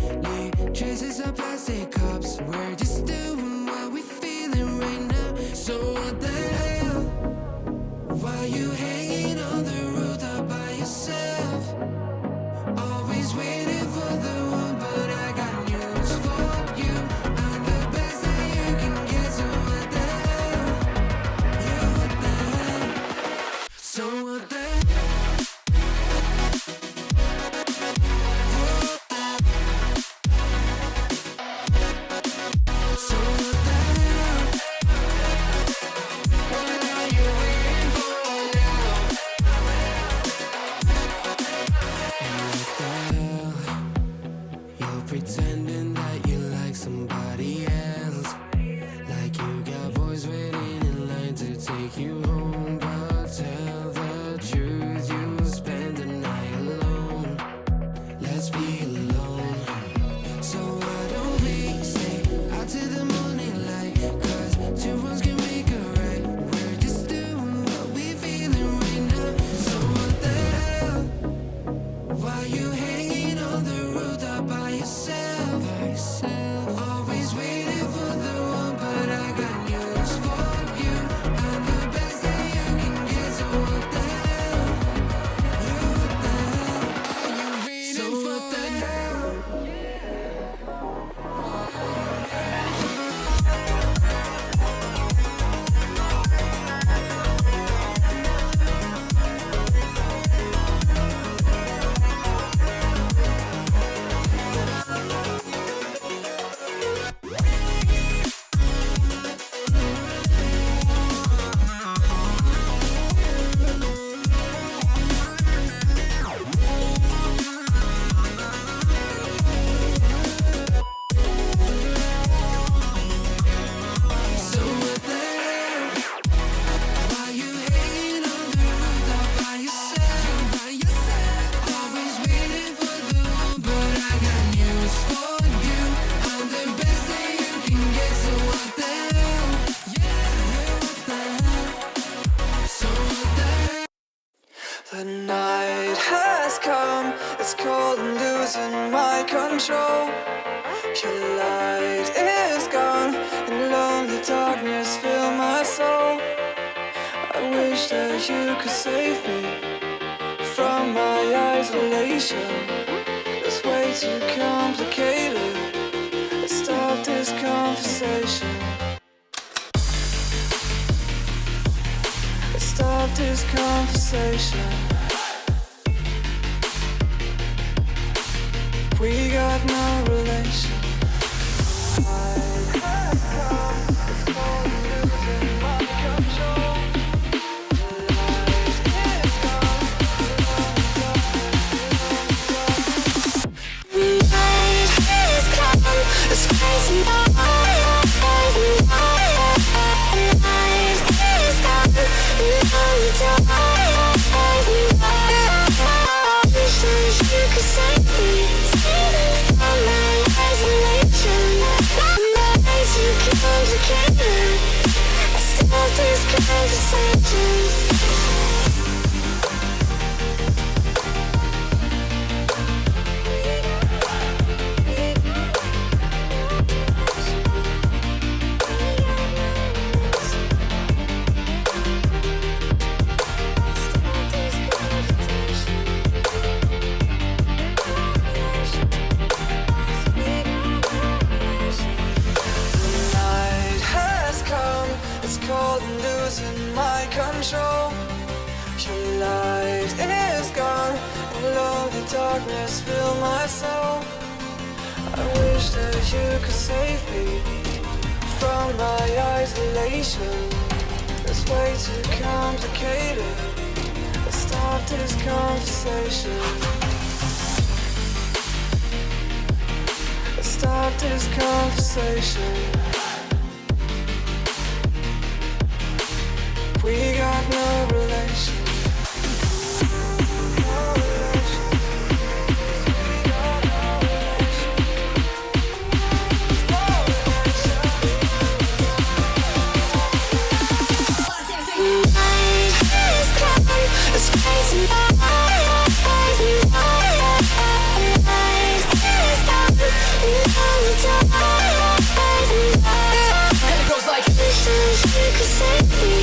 The night has come, it's cold and losing my control. Your light is gone, and lonely darkness fill my soul. I wish that you could save me from my isolation. It's way too complicated. Let's stop this conversation. Let's stop this conversation. We got no relation. It's crazy. You could save me from my isolation. My life too complicated. I stop these conversations. Losing my control. Your light is gone, and lonely darkness fill my soul. I wish that you could save me from my isolation. It's way too complicated. Let's stop this conversation. Let's stop this conversation. We got no relation. It's crazy. And it goes like you could save me.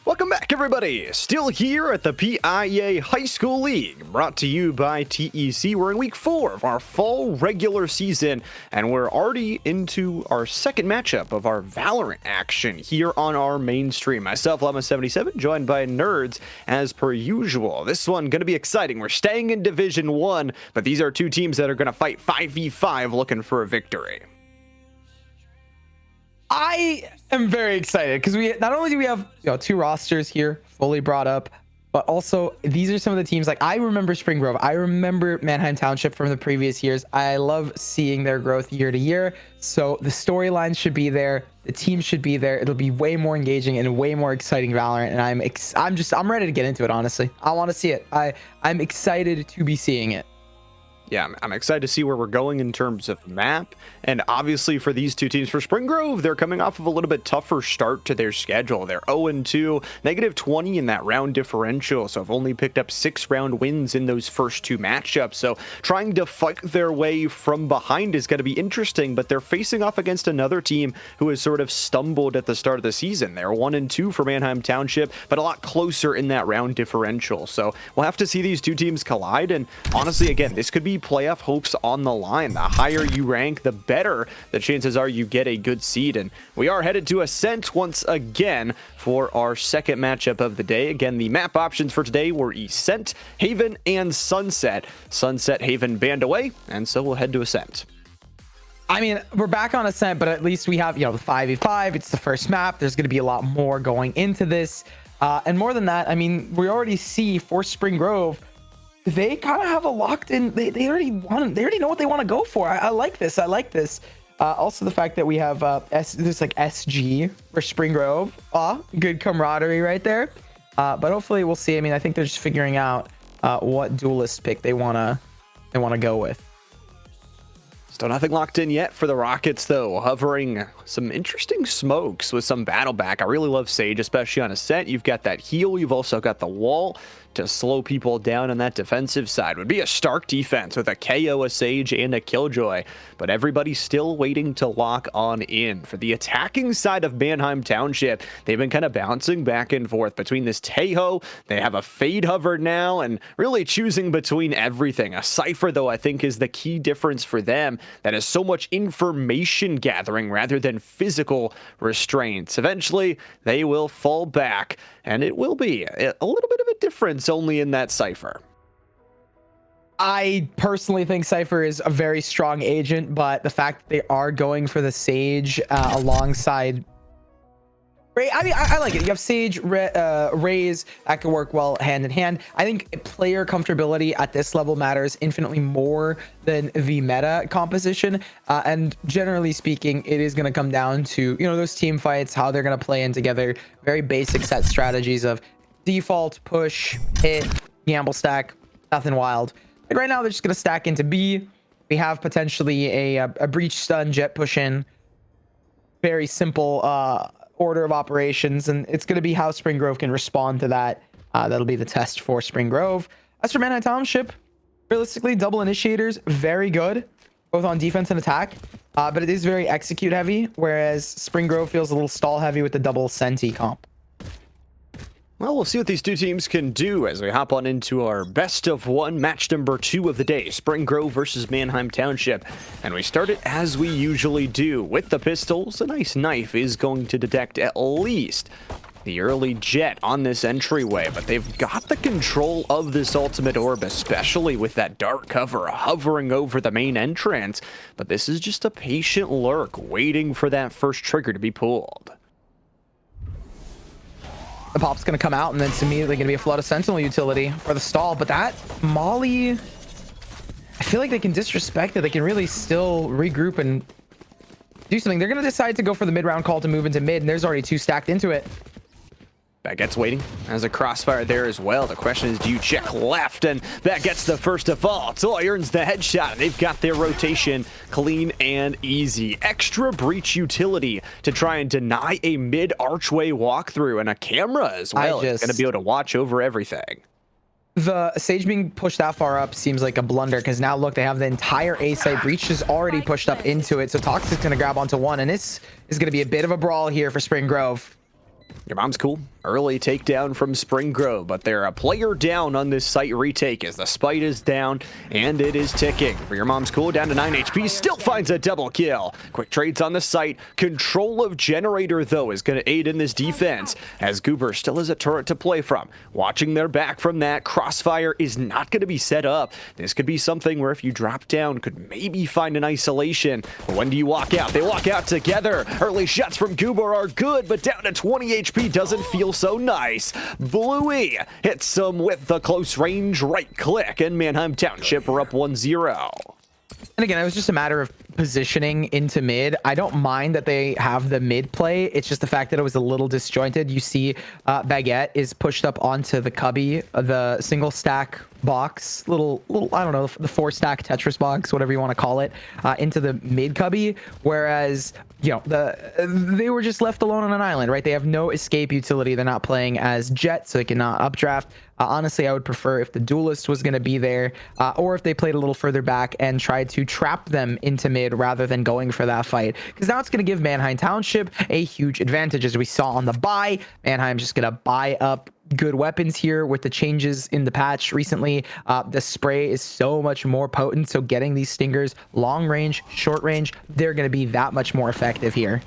Welcome back, everybody. Still here at the PIEA High School League, brought to you by TEC. We're in week 4 of our fall regular season, and we're already into our second matchup of our Valorant action here on our main stream. Myself, Llama77, joined by Nerds as per usual. This one gonna be exciting. We're staying in Division 1, but these are two teams that are gonna fight 5v5 looking for a victory. I am very excited because we not only do we have two rosters here fully brought up, but also these are some of the teams. Like, I remember Spring Grove, I remember Manheim Township from the previous years. I love seeing their growth year to year. So the storylines should be there, the team should be there. It'll be way more engaging and way more exciting Valorant, and I'm ready to get into it. Honestly, I want to see it. I'm excited to be seeing it. Yeah, I'm excited to see where we're going in terms of map. And obviously for these two teams, for Spring Grove, they're coming off of a little bit tougher start to their schedule. They're 0-2, -20 in that round differential. So have only picked up 6 round wins in those first 2 matchups. So trying to fight their way from behind is going to be interesting, but they're facing off against another team who has sort of stumbled at the start of the season. They're 1-2 for Manheim Township, but a lot closer in that round differential. So we'll have to see these two teams collide. And honestly, again, this could be playoff hopes on the line. The higher you rank, the better the chances are you get a good seed. And we are headed to Ascent once again for our second matchup of the day. Again, the map options for today were Ascent, Haven, and Sunset. Sunset, Haven banned away, and so we'll head to Ascent. I mean, we're back on Ascent, but at least we have, you know, the 5v5. It's the first map. There's going to be a lot more going into this. And more than that, I mean, we already see for Spring Grove, they kind of have a locked in. They already know what they want to go for. I like this. I like this. Also, the fact that we have this like SG for Spring Grove. Good camaraderie right there. But hopefully we'll see. I mean, I think they're just figuring out what duelist pick they wanna go with. Still nothing locked in yet for the Rockets, though. Hovering some interesting smokes with some battle back. I really love Sage, especially on Ascent. You've got that heal. You've also got the wall to slow people down on that defensive side. Would be a stark defense with a KO, a Sage, and a Killjoy. But everybody's still waiting to lock on in. For the attacking side of Manheim Township, they've been kind of bouncing back and forth between this Tejo. They have a Fade Hover now, and really choosing between everything. A Cypher, though, I think is the key difference for them. That is so much information gathering rather than physical restraints. Eventually, they will fall back, and it will be a little bit of a difference only in that Cypher. I personally think Cypher is a very strong agent, but the fact that they are going for the Sage alongside... I mean, I like it. You have Sage, Raze, that could work well hand in hand. I think player comfortability at this level matters infinitely more than the meta composition. And generally speaking, it is going to come down to, you know, those team fights, how they're going to play in together. Very basic set strategies of default, push, hit, gamble stack, nothing wild. Like right now, they're just going to stack into B. We have potentially a breach stun, jet push in. Very simple order of operations, and it's going to be how Spring Grove can respond to that. That'll be the test for Spring Grove. As for Manheim Township, realistically, double initiators, very good, both on defense and attack, but it is very execute heavy, whereas Spring Grove feels a little stall heavy with the double Senti comp. Well, we'll see what these two teams can do as we hop on into our best of one match number 2 of the day, Spring Grove versus Manheim Township. And we start it as we usually do with the pistols. A nice knife is going to detect at least the early jet on this entryway, but they've got the control of this ultimate orb, especially with that dark cover hovering over the main entrance. But this is just a patient lurk waiting for that first trigger to be pulled. The pop's going to come out, and then it's immediately going to be a flood of Sentinel utility for the stall. But that Molly, I feel like they can disrespect it. They can really still regroup and do something. They're going to decide to go for the mid-round call to move into mid, and there's already 2 stacked into it. Baguette's waiting. There's a crossfire there as well. The question is, do you check left? And that gets the first of all. Toy earns the headshot. They've got their rotation clean and easy. Extra breach utility to try and deny a mid-archway walkthrough, and a camera as well. It's going to be able to watch over everything. The Sage being pushed that far up seems like a blunder, because now look, they have the entire A site. Breach is already pushed up into it, so Toxic's going to grab onto one, and this is going to be a bit of a brawl here for Spring Grove. Your mom's cool. Early takedown from Spring Grove, but they're a player down on this site retake as the spite is down and it is ticking. For your mom's cool, down to 9 HP, still finds a double kill. Quick trades on the site. Control of generator, though, is going to aid in this defense as Goober still has a turret to play from. Watching their back from that, crossfire is not going to be set up. This could be something where if you drop down, could maybe find an isolation. But when do you walk out? They walk out together. Early shots from Goober are good, but down to 20 HP doesn't feel so nice. Bluey hits him with the close range right click, and Manheim Township are up 1-0. And again, it was just a matter of positioning into mid. I don't mind that they have the mid play. It's just the fact that it was a little disjointed. You see Baguette is pushed up onto the cubby, the single stack box, little I don't know, the 4-stack Tetris box, whatever you want to call it, into the mid cubby, whereas you know they were just left alone on an island, right? They have no escape utility. They're not playing as Jet, so they cannot updraft. Honestly, I would prefer if the duelist was going to be there, or if they played a little further back and tried to trap them into mid rather than going for that fight, because now it's going to give Manheim Township a huge advantage. As we saw on the buy, Manheim's just going to buy up good weapons here with the changes in the patch recently. The spray is so much more potent, so getting these stingers long range, short range, they're going to be that much more effective here.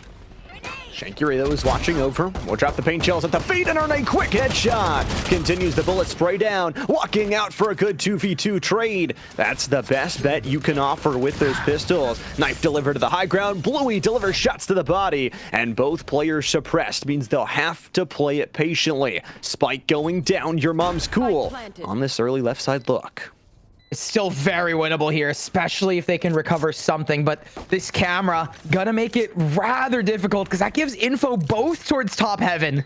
Shankiri, though, is watching over. We'll drop the paint shells at the feet and earn a quick headshot. Continues the bullet spray down, walking out for a good 2v2 trade. That's the best bet you can offer with those pistols. Knife delivered to the high ground. Bluey delivers shots to the body, and both players suppressed means they'll have to play it patiently. Spike going down. Your mom's cool on this early left side look. It's still very winnable here, especially if they can recover something, but this camera gonna make it rather difficult because that gives info both towards top heaven.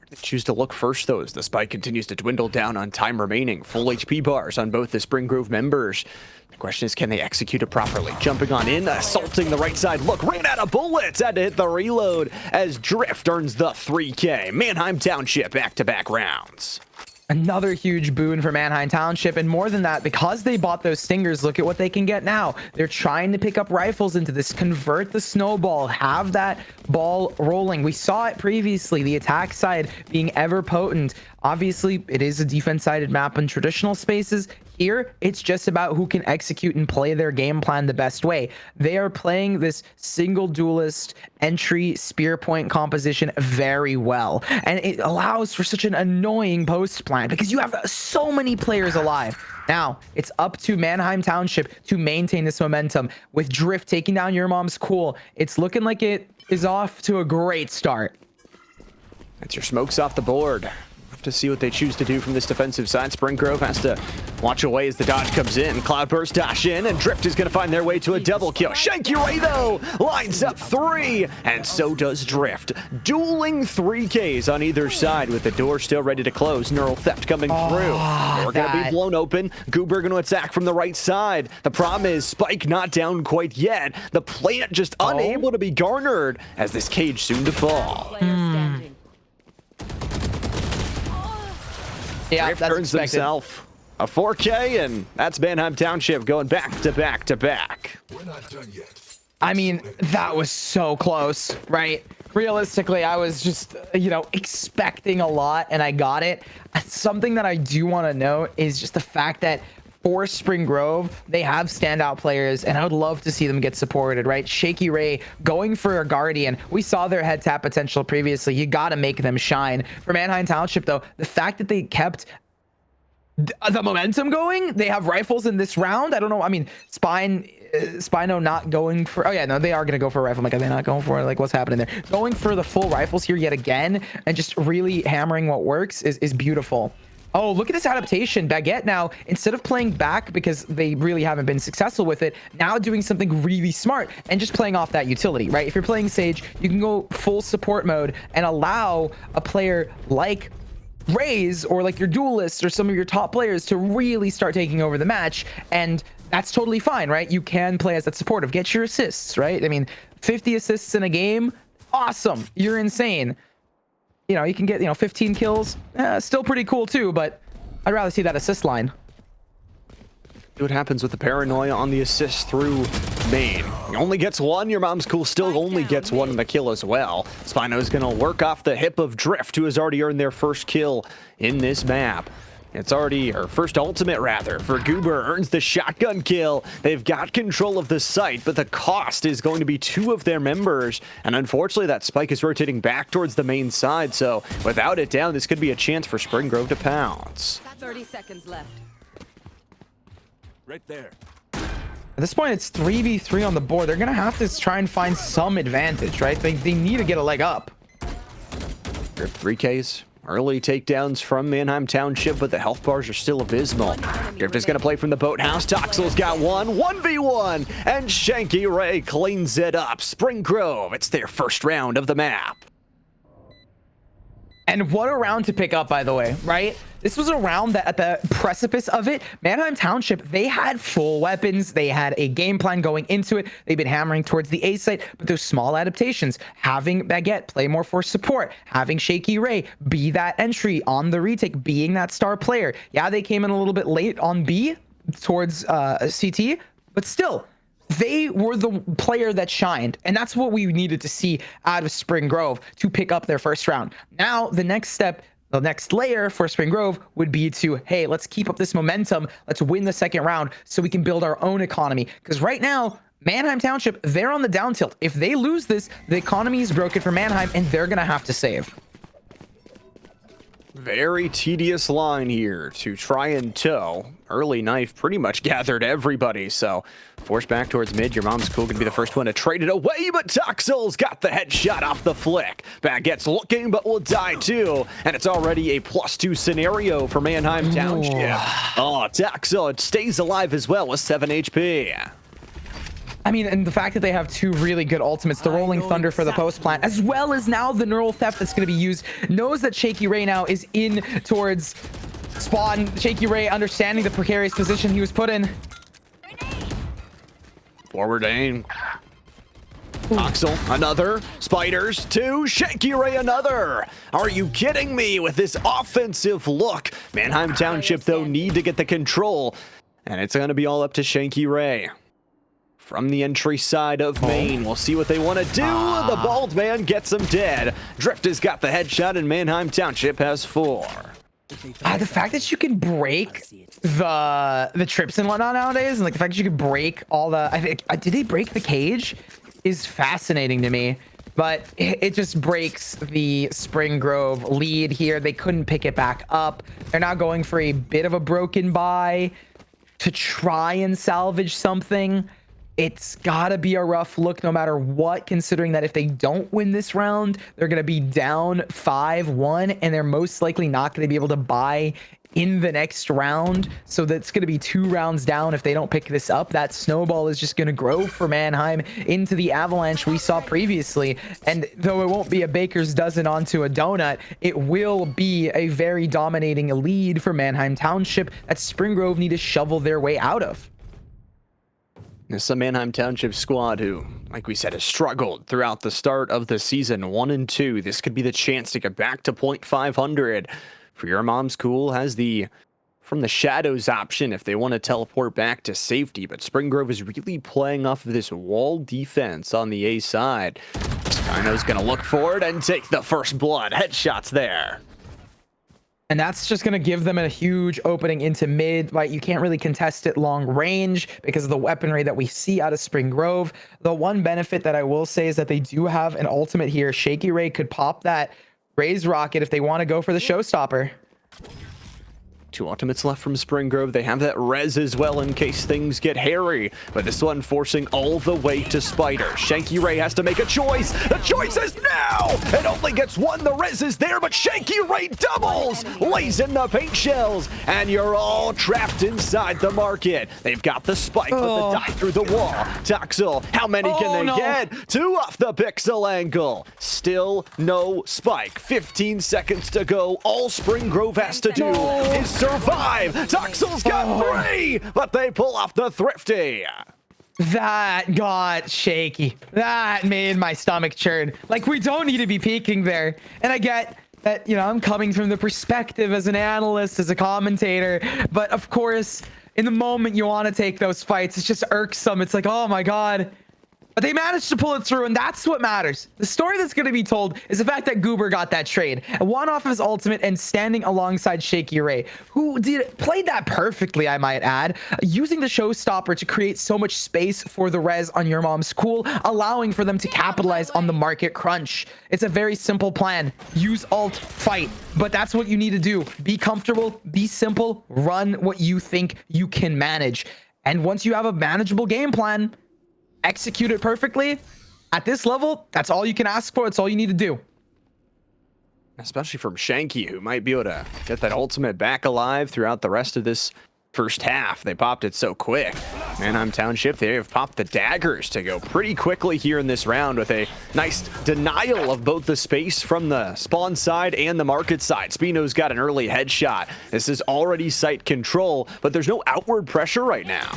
They choose to look first, though, as the spike continues to dwindle down on time remaining. Full HP bars on both the Spring Grove members. The question is, can they execute it properly? Jumping on in, assaulting the right side. Look, ran out of bullets. Had to hit the reload as Drift earns the 3K. Manheim Township back-to-back rounds. Another huge boon for Manheim Township, and more than that, because they bought those stingers, look at what they can get now. They're trying to pick up rifles into this, convert the snowball, have that ball rolling. We saw it previously, the attack side being ever potent. Obviously, it is a defense-sided map in traditional spaces. Here, it's just about who can execute and play their game plan the best way. They are playing this single duelist entry spear point composition very well, and it allows for such an annoying post plan because you have so many players alive. Now, it's up to Manheim Township to maintain this momentum. With Drift taking down Your Mom's cool, it's looking like it is off to a great start. That's your smokes off the board. To see what they choose to do from this defensive side. Spring Grove has to watch away as the dodge comes in. Cloudburst dash in, and Drift is going to find their way to a double kill. Shankiri, though, lines up 3, and so does Drift. Dueling 3Ks on either side with the door still ready to close. Neural Theft coming through. We're going to be blown open. Goober going to attack from the right side. The problem is Spike not down quite yet. The plant just unable to be garnered as this cage soon to fall. Yeah, Drift that's earns expected. himself a 4K, and that's Manheim Township going back to back to back. We're not done yet. I mean, that was so close, right? Realistically, I was just, you know, expecting a lot, and I got it. Something that I do want to note is just the fact that for Spring Grove, they have standout players, and I would love to see them get supported, right? Shaky Ray going for a Guardian. We saw their head tap potential previously. You got to make them shine. For Manheim Township, though, the fact that they kept the momentum going, they have rifles in this round. I don't know. I mean, Spino not going for... Oh, yeah, no, they are going to go for a rifle. Like, are they not going for it? Like, what's happening there? Going for the full rifles here yet again and just really hammering what works is beautiful. Oh, look at this adaptation. Baguette now, instead of playing back because they really haven't been successful with it, now doing something really smart and just playing off that utility, right? If you're playing Sage, you can go full support mode and allow a player like Raze or like your duelists or some of your top players to really start taking over the match, and that's totally fine, right? You can play as that supportive. Get your assists, right? I mean, 50 assists in a game, awesome. You're insane. You know, you can get, 15 kills. Still pretty cool too, but I'd rather see that assist line. See what happens with the paranoia on the assist through main. He only gets 1. Your mom's cool still only gets 1 in the kill as well. Spino's going to work off the hip of Drift, who has already earned their first kill in this map. It's already her first ultimate, rather, for Goober. Earns the shotgun kill. They've got control of the site, but the cost is going to be 2 of their members. And unfortunately, that spike is rotating back towards the main side. So without it down, this could be a chance for Spring Grove to pounce. 30 seconds left. Right there. At this point, it's 3v3 on the board. They're going to have to try and find some advantage, right? They need to get a leg up. Drift 3Ks. Early takedowns from Manheim Township, but the health bars are still abysmal. Drift is going to play from the boathouse. Toxel's got one, 1v1, and Shanky Ray cleans it up. Spring Grove, it's their first round of the map. And what a round to pick up, by the way, right? This was a round that at the precipice of it, Manheim Township, they had full weapons. They had a game plan going into it. They've been hammering towards the A site, but those small adaptations, having Baguette play more for support, having Shaky Ray be that entry on the retake, being that star player. Yeah, they came in a little bit late on B towards CT, but still, they were the player that shined, and that's what we needed to see out of Spring Grove to pick up their first round. Now, the next step, the next layer for Spring Grove would be to, hey, let's keep up this momentum. Let's win the second round so we can build our own economy. Because right now, Manheim Township, they're on the down tilt. If they lose this, the economy is broken for Manheim, and they're going to have to save. Very tedious line here to try and tow. Early knife pretty much gathered everybody, so force back towards mid. Your mom's cool, gonna be the first one to trade it away, but Toxel's got the headshot off the flick. Baguette's looking, but will die too, and it's already a +2 scenario for Manheim Township. Oh, Toxel stays alive as well with 7 HP. I mean, and the fact that they have two really good ultimates, the Rolling Thunder for the post plant, as well as now the Neural Theft that's going to be used, knows that Shaky Ray now is in towards spawn. Shaky Ray understanding the precarious position he was put in. Forward aim. Toxel, another. Spiders, 2. Shaky Ray, another. Are you kidding me with this offensive look? Manheim Township, though, need to get the control, and it's going to be all up to Shaky Ray. From the entry side of Maine, we'll see what they want to do. The bald man gets him dead. Drift has got the headshot, and Manheim Township has 4. The fact that you can break the trips and whatnot nowadays, and like the fact that you can break all the, I think, did they break the cage? Is fascinating to me. But it just breaks the Spring Grove lead here. They couldn't pick it back up. They're now going for a bit of a broken buy to try and salvage something. It's gotta be a rough look no matter what, considering that if they don't win this round, they're gonna be down 5-1, and they're most likely not gonna be able to buy in the next round. So that's gonna be 2 rounds down if they don't pick this up. That snowball is just gonna grow for Manheim into the avalanche we saw previously. And though it won't be a baker's dozen onto a donut, it will be a very dominating lead for Manheim Township that Spring Grove need to shovel their way out of. It's a Manheim Township squad who, like we said, has struggled throughout the start of the season. 1 and 2. This could be the chance to get back to .500. For Your Mom's Cool has the from the shadows option if they want to teleport back to safety. But Spring Grove is really playing off of this wall defense on the A side. Skyno's going to look for it and take the first blood. Headshots there. And that's just going to give them a huge opening into mid, right? You can't really contest it long range because of the weaponry that we see out of Spring Grove. The one benefit that I will say is that they do have an ultimate here. Shaky Ray could pop that Raise Rocket if they want to go for the showstopper. 2 ultimates left from Spring Grove. They have that res as well in case things get hairy. But this one forcing all the way to Spider. Shaky Ray has to make a choice. The choice is now! It only gets 1. The res is there, but Shaky Ray doubles! Lays in the paint shells, and you're all trapped inside the market. They've got the spike with the die through the wall. Toxel, how many can they get? 2 off the pixel angle. Still no spike. 15 seconds to go. All Spring Grove has to do is survive. Toxel's got 3, but they pull off the thrifty. That got shaky. That made my stomach churn. Like, we don't need to be peeking there. And I get that, you know, I'm coming from the perspective as an analyst, as a commentator. But of course, in the moment you want to take those fights, it's just irksome. It's like, oh my God. But they managed to pull it through, and that's what matters. The story that's going to be told is the fact that Goober got that trade, one off of his ultimate and standing alongside Shaky Ray, who played that perfectly, I might add, using the showstopper to create so much space for the res on Your Mom's Cool, allowing for them to capitalize on the market crunch. It's a very simple plan. Use ult, fight. But that's what you need to do. Be comfortable, be simple, run what you think you can manage. And once you have a manageable game plan, execute it perfectly. At this level, that's all you can ask for. It's all you need to do. especially from Shanky, who might be able to get that ultimate back alive throughout the rest of this first half. They popped it so quick. Manheim Township, they have popped the daggers to go pretty quickly here in this round with a nice denial of both the space from the spawn side and the market side. Spino's got an early headshot. This is already site control, but there's no outward pressure right now.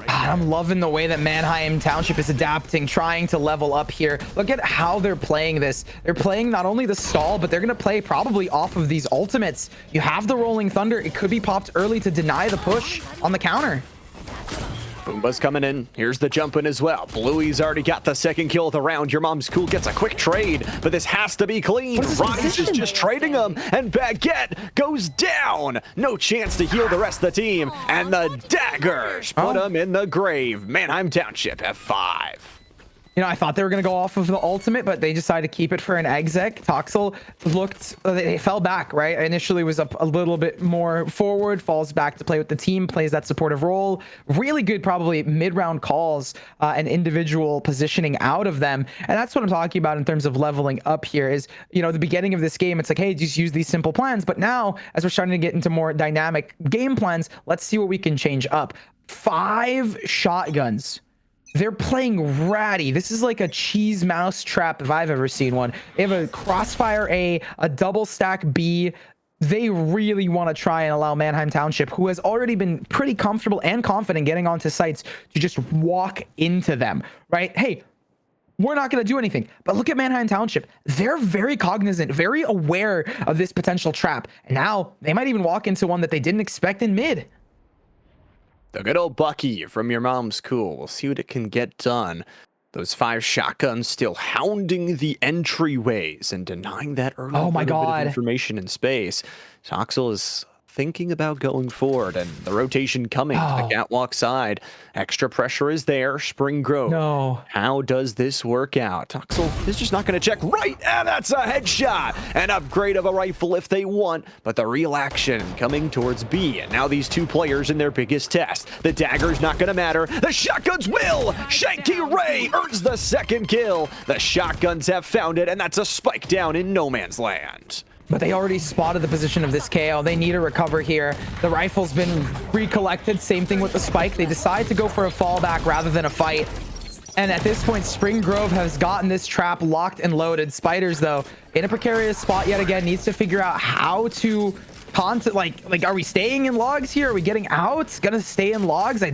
God, I'm loving the way that Manheim Township is adapting, trying to level up here. Look at how they're playing this. They're playing not only the stall, but they're going to play probably off of these ultimates. You have the Rolling Thunder. It could be popped early to deny the push on the counter. Boomba's coming in. Here's the jump in as well. Bluey's already got the second kill of the round. Your Mom's Cool gets a quick trade, but this has to be clean. Rise is just trading him, and Baguette goes down. No chance to heal the rest of the team, and the daggers put him in the grave. Manheim Township F5. You know, I thought they were going to go off of the ultimate, but they decided to keep it for an exec. Toxel looked, they fell back, right? Initially was up a little bit more forward, falls back to play with the team, plays that supportive role. Really good, probably mid-round calls and individual positioning out of them. And that's what I'm talking about in terms of leveling up here is, you know, the beginning of this game, it's like, hey, just use these simple plans. But now, as we're starting to get into more dynamic game plans, let's see what we can change up. 5 shotguns. They're playing ratty. This is like a cheese mouse trap if I've ever seen one. They have a crossfire A, a double stack B. They really want to try and allow Manheim Township, who has already been pretty comfortable and confident getting onto sites, to just walk into them, right? Hey, we're not going to do anything. But look at Manheim Township. They're very cognizant, very aware of this potential trap. And now they might even walk into one that they didn't expect in mid. The good old Bucky from Your Mom's Cool. We'll see what it can get done. Those 5 shotguns still hounding the entryways and denying that early bit of information in space. Toxel is thinking about going forward, and the rotation coming to the catwalk side. Extra pressure is there. Spring Grove. No. How does this work out? Toxel is just not going to check right, and that's a headshot. An upgrade of a rifle if they want, but the real action coming towards B. And now these two players in their biggest test. The dagger's not going to matter. The shotguns will. Shanky Ray earns the second kill. The shotguns have found it, and that's a spike down in no man's land. But they already spotted the position of this KO. They need to recover here. The rifle's been recollected. Same thing with the spike. They decide to go for a fallback rather than a fight. And at this point, Spring Grove has gotten this trap locked and loaded. Spiders, though, in a precarious spot yet again, needs to figure out how to like are we staying in logs here? Are we getting out? Gonna stay in logs? They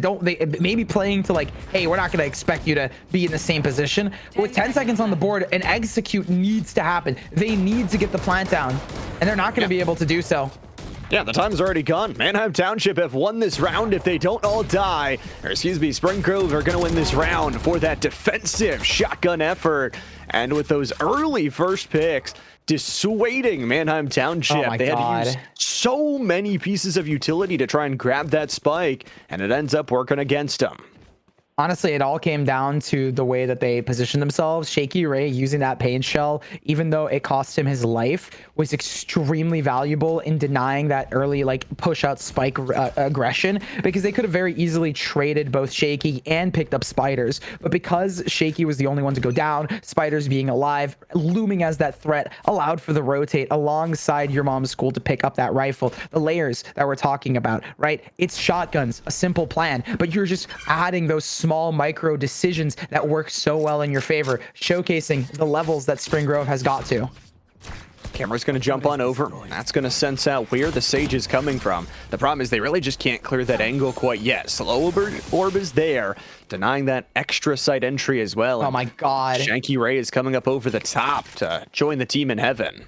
maybe playing to like, hey, we're not gonna expect you to be in the same position. But with 10 seconds on the board, an execute needs to happen. They need to get the plant down, and they're not gonna be able to do so. Yeah, the time's already gone. Manheim Township have won this round if they don't all die. Or excuse me, Spring Grove are going to win this round for that defensive shotgun effort. And with those early first picks, dissuading Manheim Township. They had to use so many pieces of utility to try and grab that spike, and it ends up working against them. Honestly, it all came down to the way that they positioned themselves. Shaky Ray using that pain shell, even though it cost him his life, was extremely valuable in denying that early like push out spike aggression, because they could have very easily traded both Shaky and picked up Spiders. But because Shaky was the only one to go down, Spiders being alive, looming as that threat, allowed for the rotate alongside Your Mom's Cool to pick up that rifle. The layers that we're talking about, right? It's shotguns, a simple plan, but you're just adding those small micro decisions that work so well in your favor, showcasing the levels that Spring Grove has got to. Camera's going to jump on over. That's going to sense out where the Sage is coming from. The problem is they really just can't clear that angle quite yet. Slow orb is there, denying that extra site entry as well. Oh my God. Shanky Ray is coming up over the top to join the team in heaven.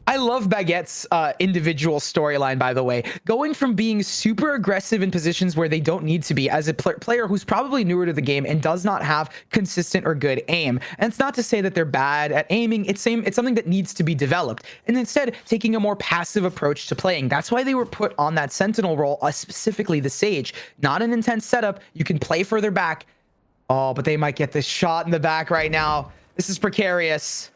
I love Baguette's individual storyline, by the way. Going from being super aggressive in positions where they don't need to be as a player who's probably newer to the game and does not have consistent or good aim. And it's not to say that they're bad at aiming. It's something that needs to be developed. And instead, taking a more passive approach to playing. That's why they were put on that Sentinel role, specifically the Sage. Not an intense setup. You can play further back. Oh, but they might get this shot in the back right now. This is precarious.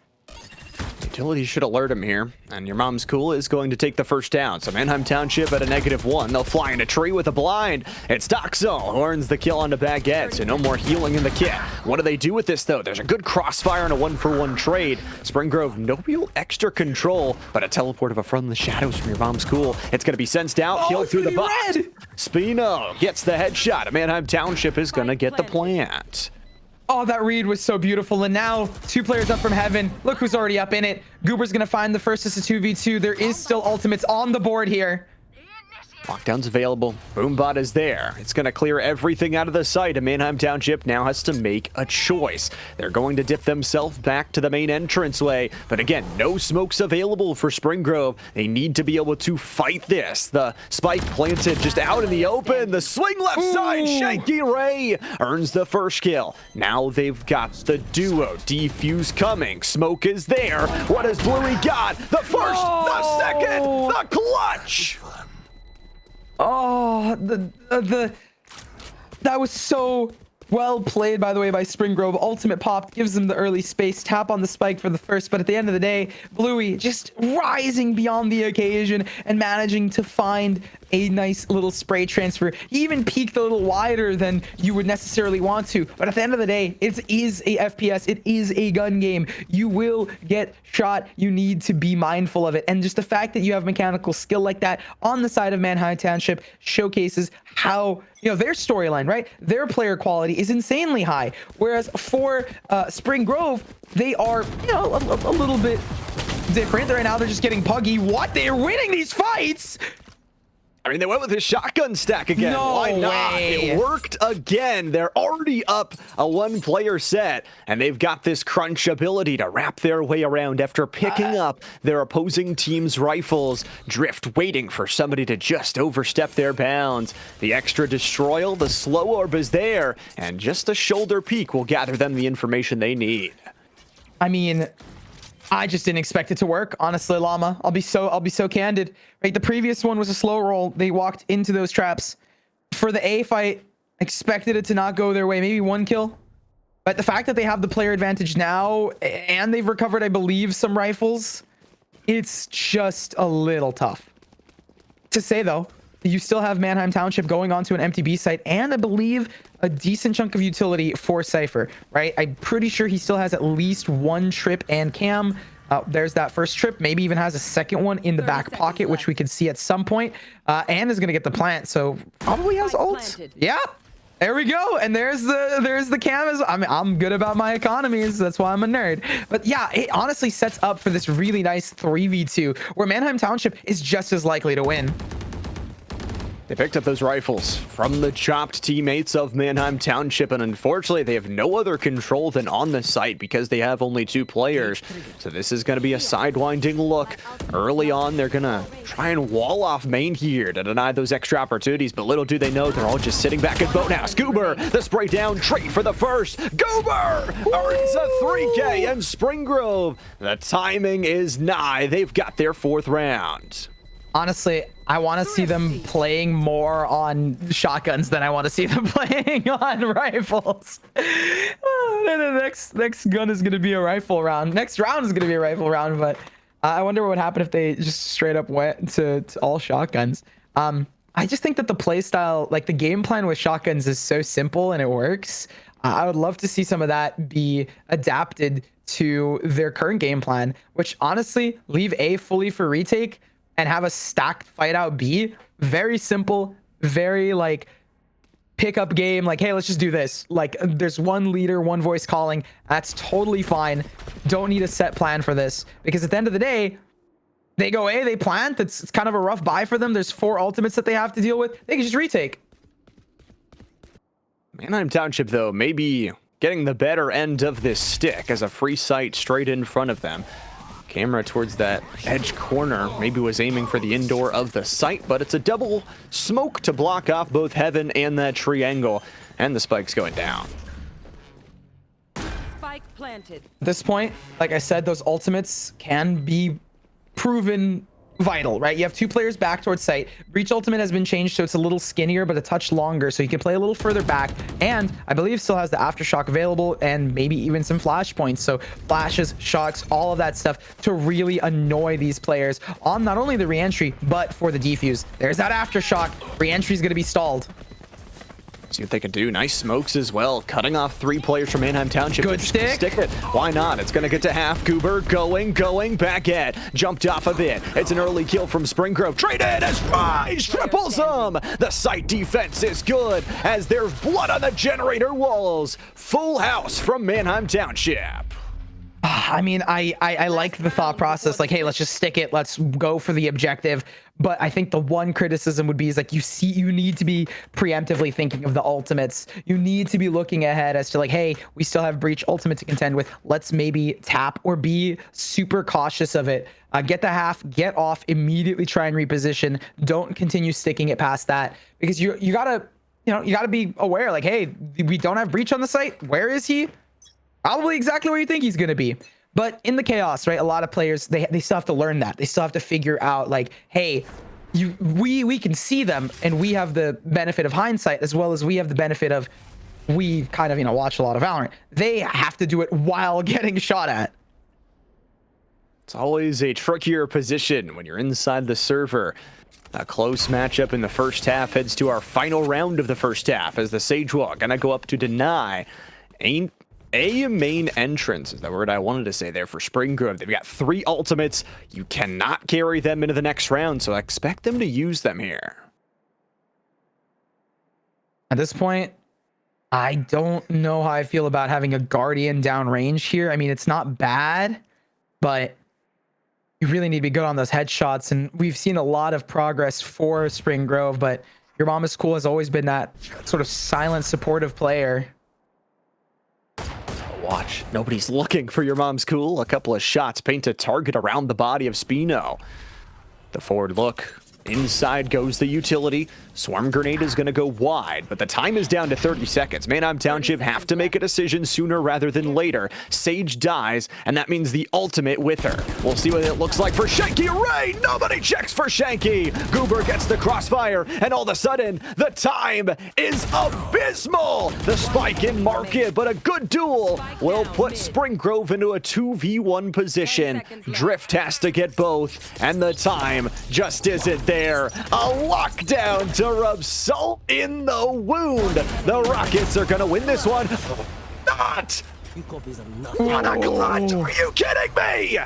Utility should alert him here, and your mom's cool is going to take the first down. So Manheim Township at a -1. They'll fly in a tree with a blind. It's Doxel who earns the kill onto Baguette, so no more healing in the kit. What do they do with this, though? There's a good crossfire and a 1-for-1 trade. Spring Grove, no real extra control, but a teleport of a From the Shadows from your mom's cool. It's going to be sensed out, killed through the box. Spino gets the headshot. Manheim Township is going to get the plant. Oh, that read was so beautiful. And now 2 players up from heaven. Look who's already up in it. Goober's going to find the first as a 2v2. There is still ultimates on the board here. Lockdown's available. Boombot is there. It's going to clear everything out of the site, and Manheim Township now has to make a choice. They're going to dip themselves back to the main entranceway, but again, no smokes available for Spring Grove. They need to be able to fight this. The spike planted just out in the open. The swing left side. Shaky Ray earns the first kill. Now they've got the duo. Defuse coming. Smoke is there. What has Bluey got? The first, the second, the clutch. Oh, that was so well played, by the way, by Spring Grove. Ultimate pop gives them the early space, tap on the spike for the first, but at the end of the day, Bluey just rising beyond the occasion and managing to find a nice little spray transfer. He even peeked a little wider than you would necessarily want to, but at the end of the day, it is a FPS, it is a gun game. You will get shot. You need to be mindful of it, and just the fact that you have mechanical skill like that on the side of Manheim Township showcases how, you know, their storyline, right? Their player quality is insanely high, whereas for Spring Grove, they are, you know, a little bit different. Right now, they're just getting puggy. What? They're winning these fights! I mean, they went with his shotgun stack again. No Why not? way. It worked again. They're already up a 1-player set, and they've got this crunch ability to wrap their way around after picking up their opposing team's rifles. Drift waiting for somebody to just overstep their bounds. The extra destroyal, the slow orb is there, and just a shoulder peek will gather them the information they need. I mean, I just didn't expect it to work, honestly, Llama. I'll be so candid. Right, the previous one was a slow roll. They walked into those traps. For the A fight, expected it to not go their way. Maybe 1 kill. But the fact that they have the player advantage now, and they've recovered, I believe, some rifles, it's just a little tough. To say, though, you still have Manheim Township going onto an MTB site, and I believe a decent chunk of utility for Cypher, right? I'm pretty sure he still has at least 1 trip and cam. There's that first trip, maybe even has a second one in the back pocket, which we can see at some point, and is going to get the plant, so probably has ult. Yeah, there we go. And there's the cam. I mean, I'm good about my economies. That's why I'm a nerd. But yeah, it honestly sets up for this really nice 3v2 where Manheim Township is just as likely to win. They picked up those rifles from the chopped teammates of Manheim Township, and unfortunately, they have no other control than on the site because they have only 2 players. So this is going to be a sidewinding look. Early on, they're going to try and wall off main here to deny those extra opportunities, but little do they know they're all just sitting back at Boathouse. Goober, the spray down trade for the first. Goober earns a 3K, and Spring Grove, the timing is nigh. They've got their 4th round. Honestly, I want to see them playing more on shotguns than I want to see them playing on rifles. The next gun is going to be a rifle round. Next round is going to be a rifle round, but I wonder what would happen if they just straight up went to all shotguns. I just think that the play style, like the game plan with shotguns, is so simple and it works. I would love to see some of that be adapted to their current game plan, which honestly, leave A fully for retake and have a stacked fight out B. Very simple, very like pickup game. Like, hey, let's just do this. Like, there's 1 leader, 1 voice calling. That's totally fine. Don't need a set plan for this, because at the end of the day, they go A, they plant. It's kind of a rough buy for them. There's 4 ultimates that they have to deal with. They can just retake. Manheim Township, though, may be getting the better end of this stick as a free sight straight in front of them. Camera towards that edge corner, maybe was aiming for the indoor of the site, but it's a double smoke to block off both heaven and that triangle, and the spike's going down. Spike planted. At this point, like I said, those ultimates can be proven vital, right? You have 2 players back towards site. Breach ultimate has been changed, so it's a little skinnier, but a touch longer, so you can play a little further back. And I believe still has the aftershock available and maybe even some flash points. So flashes, shocks, all of that stuff to really annoy these players on not only the re-entry, but for the defuse. There's that aftershock. Re-entry is going to be stalled. See what they can do. Nice smokes as well. Cutting off 3 players from Manheim Township. Good stick. Stick it. Why not? It's going to get to half. Goober going. Back at. Jumped off of it. It's an early kill from Spring Grove. Traded as Rise triples them. The site defense is good as there's blood on the generator walls. Full house from Manheim Township. I mean, I like the thought process. Like, hey, let's just stick it. Let's go for the objective. But I think the one criticism would be is like, you need to be preemptively thinking of the ultimates. You need to be looking ahead as to like, hey, we still have Breach ultimate to contend with. Let's maybe tap or be super cautious of it. Get the half, get off, immediately try and reposition. Don't continue sticking it past that, because you gotta be aware. Like, hey, we don't have Breach on the site. Where is he? Probably exactly where you think he's going to be. But in the chaos, right, a lot of players, they still have to learn that. They still have to figure out, like, hey, we can see them, and we have the benefit of hindsight, as well as we have the benefit of, we kind of, watch a lot of Valorant. They have to do it while getting shot at. It's always a trickier position when you're inside the server. A close matchup in the first half heads to our final round of the first half as the Sagewalk gonna go up to deny a main entrance is the word I wanted to say there for Spring Grove. They've got 3 ultimates. You cannot carry them into the next round, so I expect them to use them here. At this point, I don't know how I feel about having a Guardian downrange here. I mean, it's not bad, but you really need to be good on those headshots, and we've seen a lot of progress for Spring Grove, but Your Mom is Cool has always been that sort of silent, supportive player. Watch. Nobody's looking for Your Mom's Cool. A couple of shots paint a target around the body of Spino. The forward look. Inside goes the utility. Swarm grenade is going to go wide, but the time is down to 30 seconds. Manheim Township have to make a decision sooner rather than later. Sage dies, and that means the ultimate with her. We'll see what it looks like for Shanky Ray. Nobody checks for Shanky. Goober gets the crossfire, and all of a sudden, the time is abysmal. The spike in market, but a good duel will put Spring Grove into a 2v1 position. Drift has to get both, and the time just isn't there. A lockdown to rub salt in the wound. The Rockets are gonna win this one. Not! What a clutch! Are you kidding me?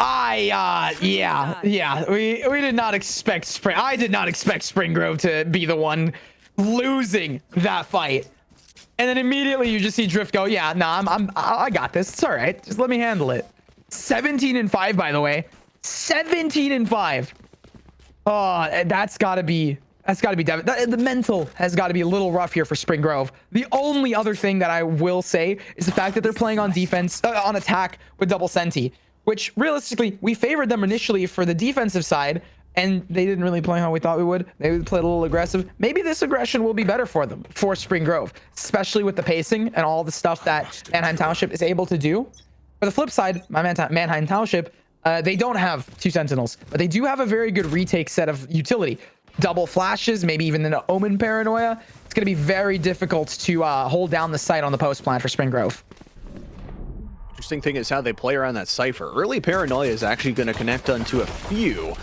Yeah. We did not expect I did not expect Spring Grove to be the one losing that fight. And then immediately you just see Drift go, yeah, nah, I got this. It's all right. Just let me handle it. 17-5, by the way. 17-5. Oh, that's gotta be the mental has got to be a little rough here for Spring Grove. The only other thing that I will say is the fact that they're playing on defense, on attack with double senti, which realistically we favored them initially for the defensive side, and they didn't really play how we thought we would. They played a little aggressive. Maybe this aggression will be better for them, for Spring Grove, especially with the pacing and all the stuff that Manheim Township is able to do. For the flip side, Manheim Township, they don't have 2 Sentinels, but they do have a very good retake set of utility. Double flashes, maybe even an Omen Paranoia. It's going to be very difficult to hold down the site on the post plan for Spring Grove. Interesting thing is how they play around that cipher. Early Paranoia is actually going to connect onto a few.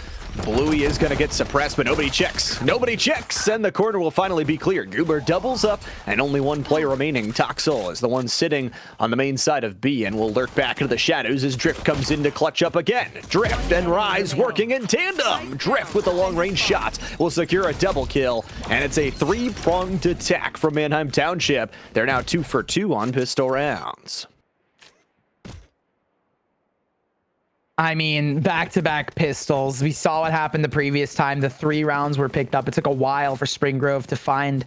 Bluey is going to get suppressed, but nobody checks. Nobody checks, and the corner will finally be clear. Goober doubles up, and only 1 player remaining. Toxel is the one sitting on the main side of B, and will lurk back into the shadows as Drift comes in to clutch up again. Drift and Rise working in tandem. Drift with a long-range shot will secure a double kill, and it's a 3-pronged attack from Manheim Township. They're now 2 for 2 on pistol rounds. I mean, back-to-back pistols. We saw what happened the previous time. The 3 rounds were picked up. It took a while for Spring Grove to find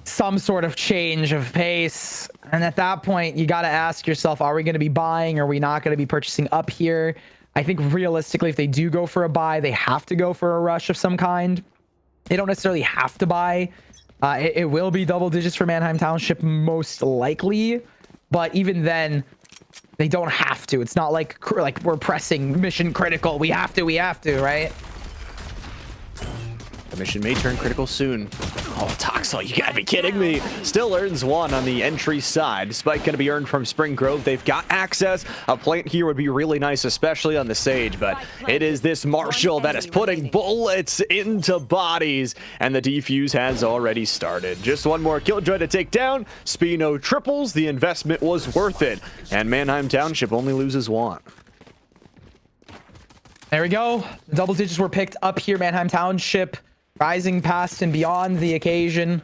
some sort of change of pace. And at that point, you got to ask yourself, are we going to be buying? Are we not going to be purchasing up here? I think realistically, if they do go for a buy, they have to go for a rush of some kind. They don't necessarily have to buy. It will be double digits for Manheim Township, most likely. But even then, they don't have to. It's not like we're pressing mission critical. We have to, right? The mission may turn critical soon. Oh, Toxel, you gotta be kidding me. Still earns one on the entry side. Spike gonna be earned from Spring Grove. They've got access. A plant here would be really nice, especially on the Sage, but it is this Marshall that is putting bullets into bodies, and the defuse has already started. Just one more Killjoy to take down. Spino triples. The investment was worth it, and Manheim Township only loses one. There we go. Double digits were picked up here. Manheim Township rising past and beyond the occasion.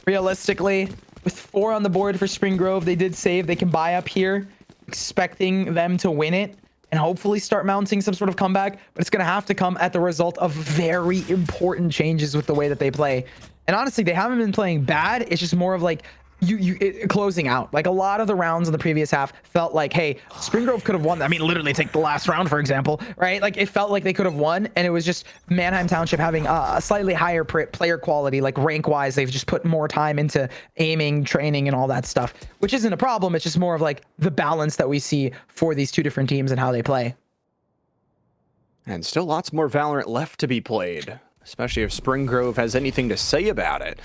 Realistically, with 4 on the board for Spring Grove, they did save. They can buy up here, expecting them to win it and hopefully start mounting some sort of comeback. But it's going to have to come at the result of very important changes with the way that they play. And honestly, they haven't been playing bad. It's just more of like closing out. Like a lot of the rounds in the previous half felt like, hey, Spring Grove could have won. I mean, literally take the last round, for example, right? Like it felt like they could have won, and it was just Manheim Township having a slightly higher player quality, like rank wise. They've just put more time into aiming, training, and all that stuff, which isn't a problem. It's just more of like the balance that we see for these two different teams and how they play. And still lots more Valorant left to be played, especially if Spring Grove has anything to say about it.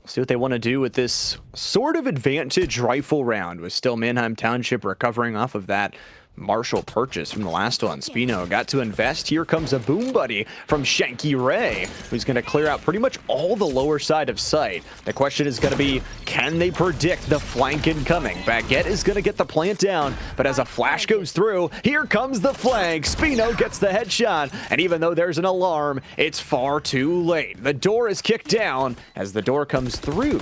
See what they want to do with this sort of advantage rifle round, with still Manheim Township recovering off of that Marshall purchase from the last one. Spino got to invest. Here comes a boom buddy from Shanky Ray, who's going to clear out pretty much all the lower side of sight. The question is going to be, can they predict the flank incoming? Baguette is going to get the plant down, but as a flash goes through, here comes the flank. Spino gets the headshot, and even though there's an alarm, it's far too late. The door is kicked down as the door comes through.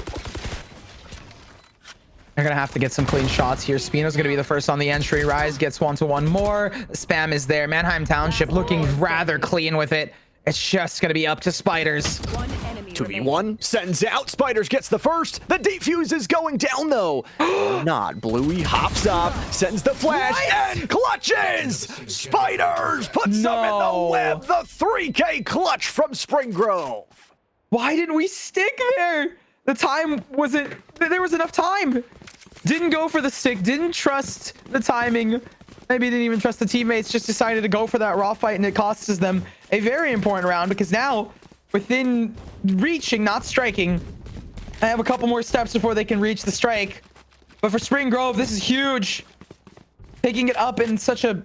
They're going to have to get some clean shots here. Spino's going to be the first on the entry. Rise gets 1-1 more. The spam is there. Manheim Township looking rather clean with it. It's just going to be up to Spiders. 2v1 sends out. Spiders gets the first. The defuse is going down though. Not. Bluey hops off, sends the flash, and clutches. Spiders puts them in the web. The 3K clutch from Spring Grove. Why didn't we stick there? The time wasn't, there was enough time. Didn't go for the stick, didn't trust the timing. Maybe didn't even trust the teammates, just decided to go for that raw fight, and it costs them a very important round, because now within reaching, not striking, I have a couple more steps before they can reach the strike. But for Spring Grove, this is huge. Taking it up in such a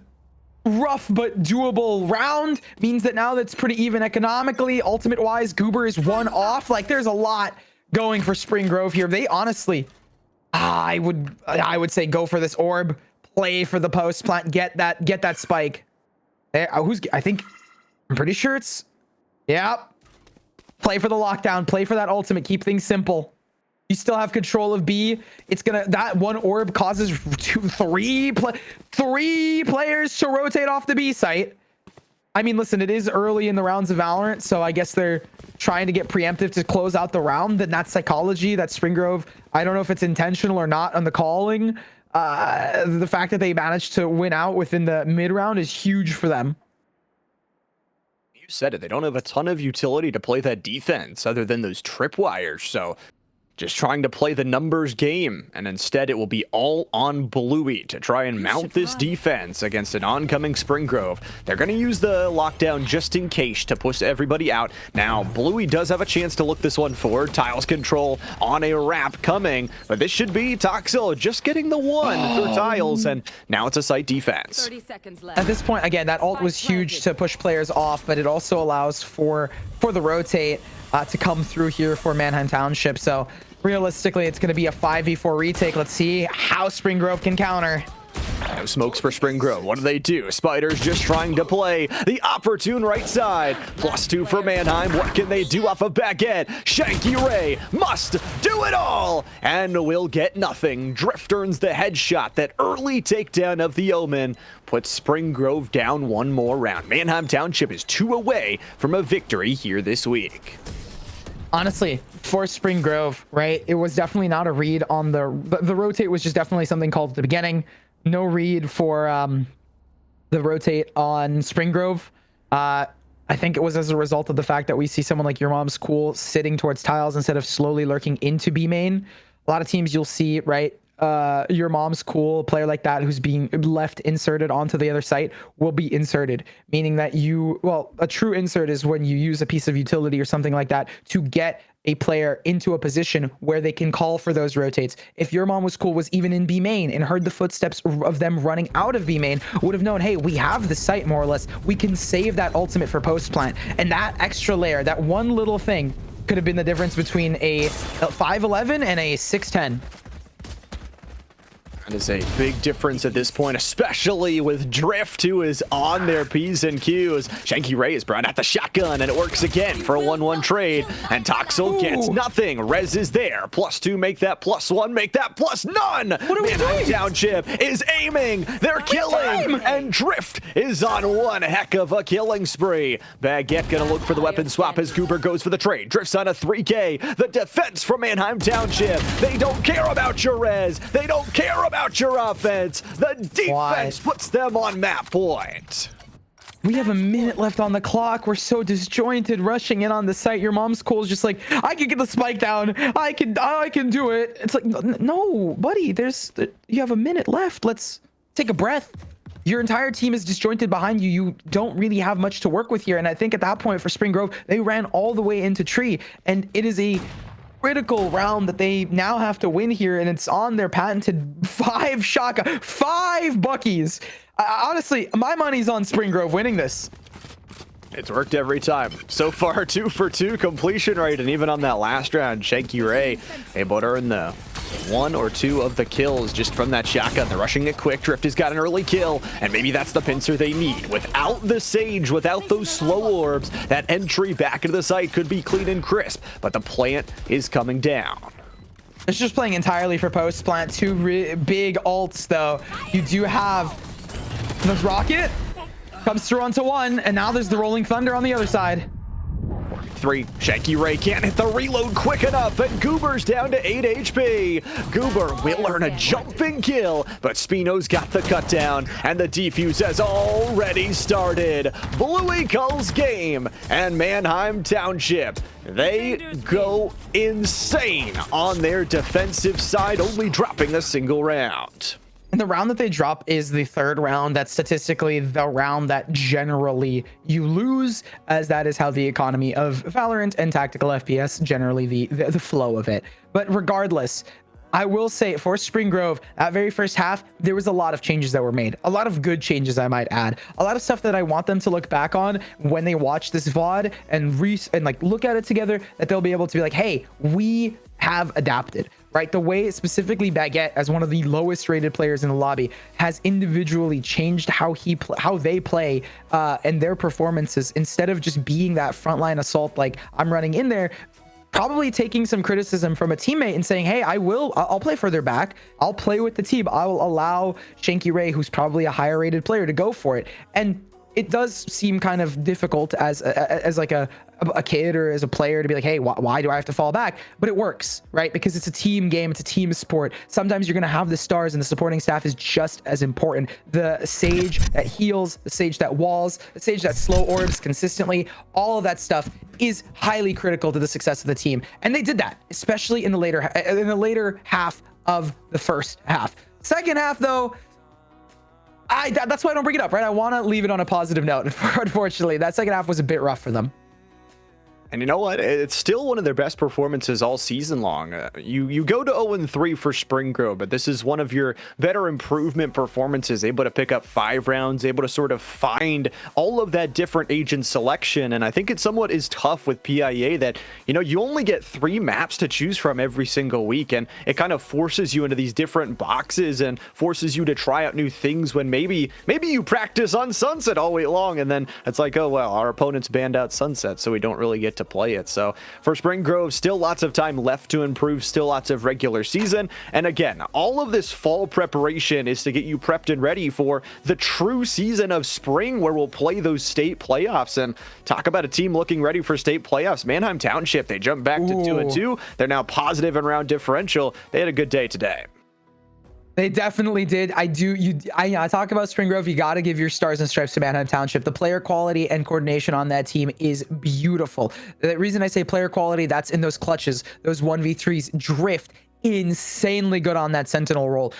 rough but doable round means that now that's pretty even economically. Ultimate wise, Goober is 1 off. Like there's a lot going for Spring Grove here. They honestly, I would say go for this orb, play for the post plant, get that spike. There, I'm pretty sure it's, yeah. Play for the lockdown, play for that ultimate, keep things simple. You still have control of B. It's gonna, that one orb causes three players to rotate off the B site. I mean, listen, it is early in the rounds of Valorant, so I guess they're trying to get preemptive to close out the round. Then that psychology, that Spring Grove, I don't know if it's intentional or not on the calling. The fact that they managed to win out within the mid round is huge for them. You said it. They don't have a ton of utility to play that defense other than those tripwires. So just trying to play the numbers game, and instead it will be all on Bluey to try and mount this defense against an oncoming Spring Grove. They're going to use the lockdown just in case to push everybody out. Now, Bluey does have a chance to look this one forward. Tiles control on a wrap coming, but this should be Toxel just getting the one through Tiles, and now it's a site defense. 30 seconds left. At this point, again, that ult was huge to push players off, but it also allows for the rotate to come through here for Manheim Township. So realistically, it's going to be a 5v4 retake. Let's see how Spring Grove can counter. No smokes for Spring Grove. What do they do? Spiders just trying to play the opportune right side. +2 for Manheim. What can they do off of Baguette? Shanky Ray must do it all and will get nothing. Drift earns the headshot. That early takedown of the Omen puts Spring Grove down one more round. Manheim Township is 2 away from a victory here this week. Honestly, for Spring Grove, right, it was definitely not a read on the rotate. Was just definitely something called at the beginning. No read for the rotate on Spring Grove. I think it was as a result of the fact that we see someone like Your Mom's Cool sitting towards Tiles instead of slowly lurking into B main. A lot of teams you'll see, right, your mom's cool, a player like that who's being left inserted onto the other site will be inserted, meaning that a true insert is when you use a piece of utility or something like that to get a player into a position where they can call for those rotates. If your mom was cool, was even in B main and heard the footsteps of them running out of B main, would have known, hey, we have the site more or less. We can save that ultimate for post plant. And that extra layer, that one little thing could have been the difference between a 5'11 and a 6'10. That is a big difference at this point, especially with Drift, who is on their P's and Q's. Shanky Ray is brought out the shotgun, and it works again for a 1-1 trade. And Toxel gets nothing. Rez is there. +2, make that +1, make that +9. What are we doing? Township is aiming. They're killing. And Drift is on one heck of a killing spree. Baguette gonna look for the weapon swap as Cooper goes for the trade. Drift's on a 3K. The defense from Manheim Township. They don't care about your Rez. They don't care about your offense. The defense puts them on map point. We have a minute left on the clock. We're so disjointed rushing in on the site. Your mom's cool is just like, I can get the spike down. I can do it. It's like, no, buddy, you have a minute left. Let's take a breath. Your entire team is disjointed behind you. You don't really have much to work with here. And I think at that point for Spring Grove, they ran all the way into tree, and it is a critical round that they now have to win here, and it's on their patented 5 shotgun, 5 Buckies. Honestly, my money's on Spring Grove winning this. It's worked every time. So far, 2 for 2 completion rate, and even on that last round, Shanky Ray able to earn the 1 or 2 of the kills just from that shotgun. They're rushing it quick. Drift has got an early kill, and maybe that's the pincer they need. Without the Sage, without those slow orbs, that entry back into the site could be clean and crisp, but the plant is coming down. It's just playing entirely for post plant. 2 big ults, though. You do have the rocket. Comes through onto 1, and now there's the Rolling Thunder on the other side. 3. Shanky Ray can't hit the reload quick enough, and Goober's down to 8 HP. Goober will earn a jumping kill, but Spino's got the cut down, and the defuse has already started. Bluey calls game, and Manheim Township, they go insane on their defensive side, only dropping a single round. And the round that they drop is the 3rd round. That's statistically the round that generally you lose, as that is how the economy of Valorant and tactical FPS, generally the flow of it. But regardless, I will say for Spring Grove, that very first half, there was a lot of changes that were made. A lot of good changes, I might add. A lot of stuff that I want them to look back on when they watch this VOD and like look at it together, that they'll be able to be like, hey, we have adapted, right? The way specifically Baguette, as one of the lowest rated players in the lobby, has individually changed how they play and their performances, instead of just being that frontline assault like I'm running in there, probably taking some criticism from a teammate and saying, hey, I'll play further back. I'll play with the team. I will allow Shanky Ray, who's probably a higher rated player, to go for it. And it does seem kind of difficult as like a kid or as a player to be like, hey, why do I have to fall back? But it works, right? Because it's a team game. It's a team sport. Sometimes you're going to have the stars, and the supporting staff is just as important. The Sage that heals, the Sage that walls, the Sage that slow orbs consistently, all of that stuff is highly critical to the success of the team. And they did that, especially in the later half of the first half. Second half, though, that's why I don't bring it up, right? I want to leave it on a positive note. Unfortunately, that second half was a bit rough for them. And you know what? It's still one of their best performances all season long. You go to 0-3 for Spring Grove, but this is one of your better improvement performances. Able to pick up 5 rounds, able to sort of find all of that different agent selection. And I think it somewhat is tough with PIEA that, you know, you only get 3 maps to choose from every single week. And it kind of forces you into these different boxes and forces you to try out new things when maybe you practice on Sunset all week long. And then it's like, oh, well, our opponents banned out Sunset, so we don't really get to play it. So for Spring Grove, still lots of time left to improve, still lots of regular season. And again, all of this fall preparation is to get you prepped and ready for the true season of spring, where we'll play those state playoffs. And talk about a team looking ready for state playoffs. Manheim Township, they jumped back to 2-2. They're now positive in round differential. They had a good day today. They definitely did. I talk about Spring Grove. You got to give your stars and stripes to Manheim Township. The player quality and coordination on that team is beautiful. The reason I say player quality, that's in those clutches, those 1v3s. Drift insanely good on that sentinel role.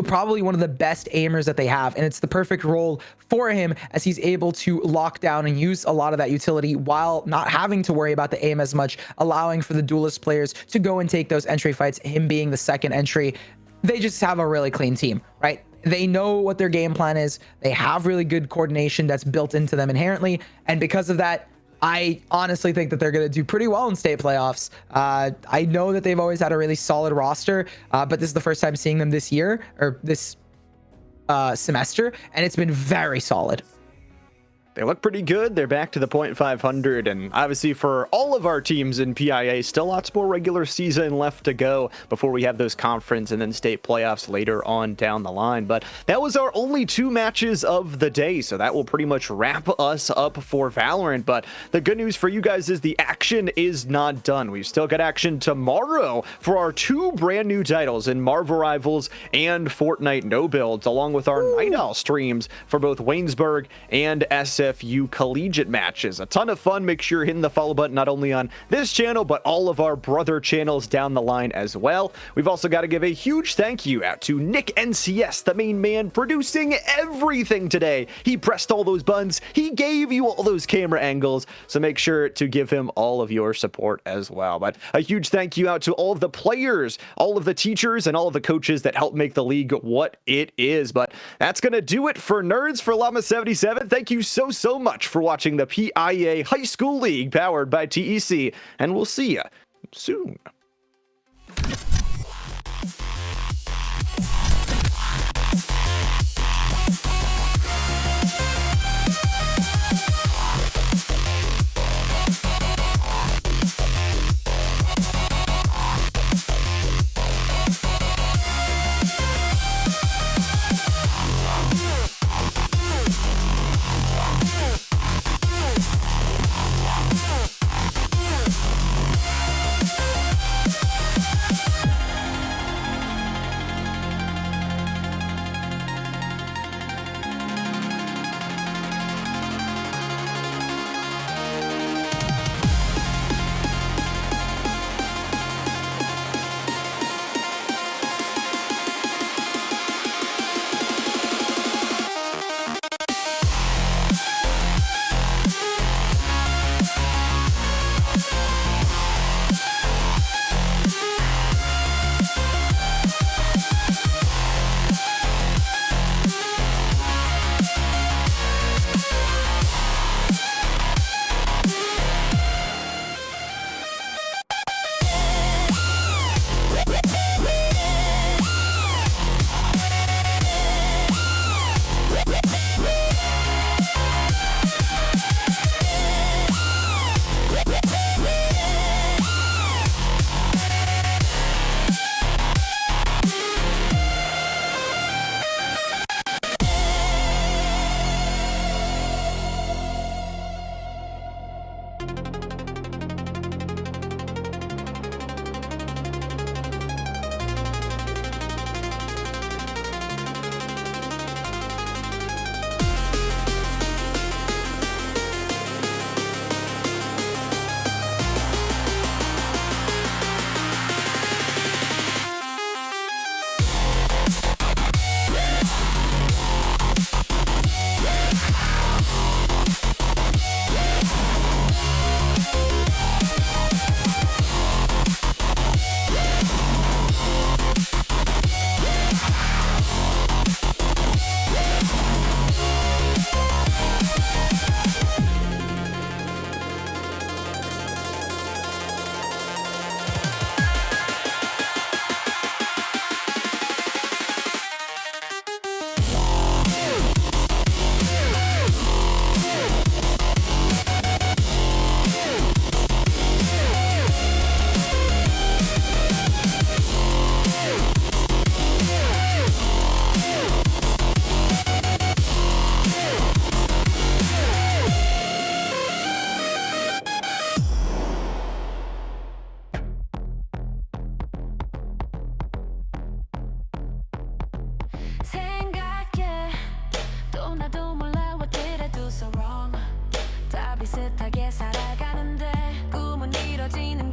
Probably one of the best aimers that they have, and it's the perfect role for him as he's able to lock down and use a lot of that utility while not having to worry about the aim as much, allowing for the duelist players to go and take those entry fights, him being the second entry. They just have a really clean team, right? They know what their game plan is. They have really good coordination that's built into them inherently, and because of that, I honestly think that they're going to do pretty well in state playoffs. I know that they've always had a really solid roster, but this is the first time seeing them this year, or this semester, and it's been very solid. They look pretty good. They're back to the .500, and obviously for all of our teams in PIA, still lots more regular season left to go before we have those conference and then state playoffs later on down the line. But that was our only 2 matches of the day, so that will pretty much wrap us up for Valorant. But the good news for you guys is the action is not done. We've still got action tomorrow for our 2 brand new titles in Marvel Rivals and Fortnite No Builds, along with our Night Owl streams for both Waynesburg and SFU collegiate matches. A ton of fun. Make sure you're hitting the follow button not only on this channel, but all of our brother channels down the line as well. We've also got to give a huge thank you out to Nick NCS, the main man producing everything today. He pressed all those buttons. He gave you all those camera angles. So make sure to give him all of your support as well. But a huge thank you out to all of the players, all of the teachers, and all of the coaches that help make the league what it is. But that's going to do it for Nerds for Llama77. Thank you so much for watching the PIEA High School League powered by TEC, and we'll see you soon. 비슷하게 살아가는데 꿈은 이뤄지는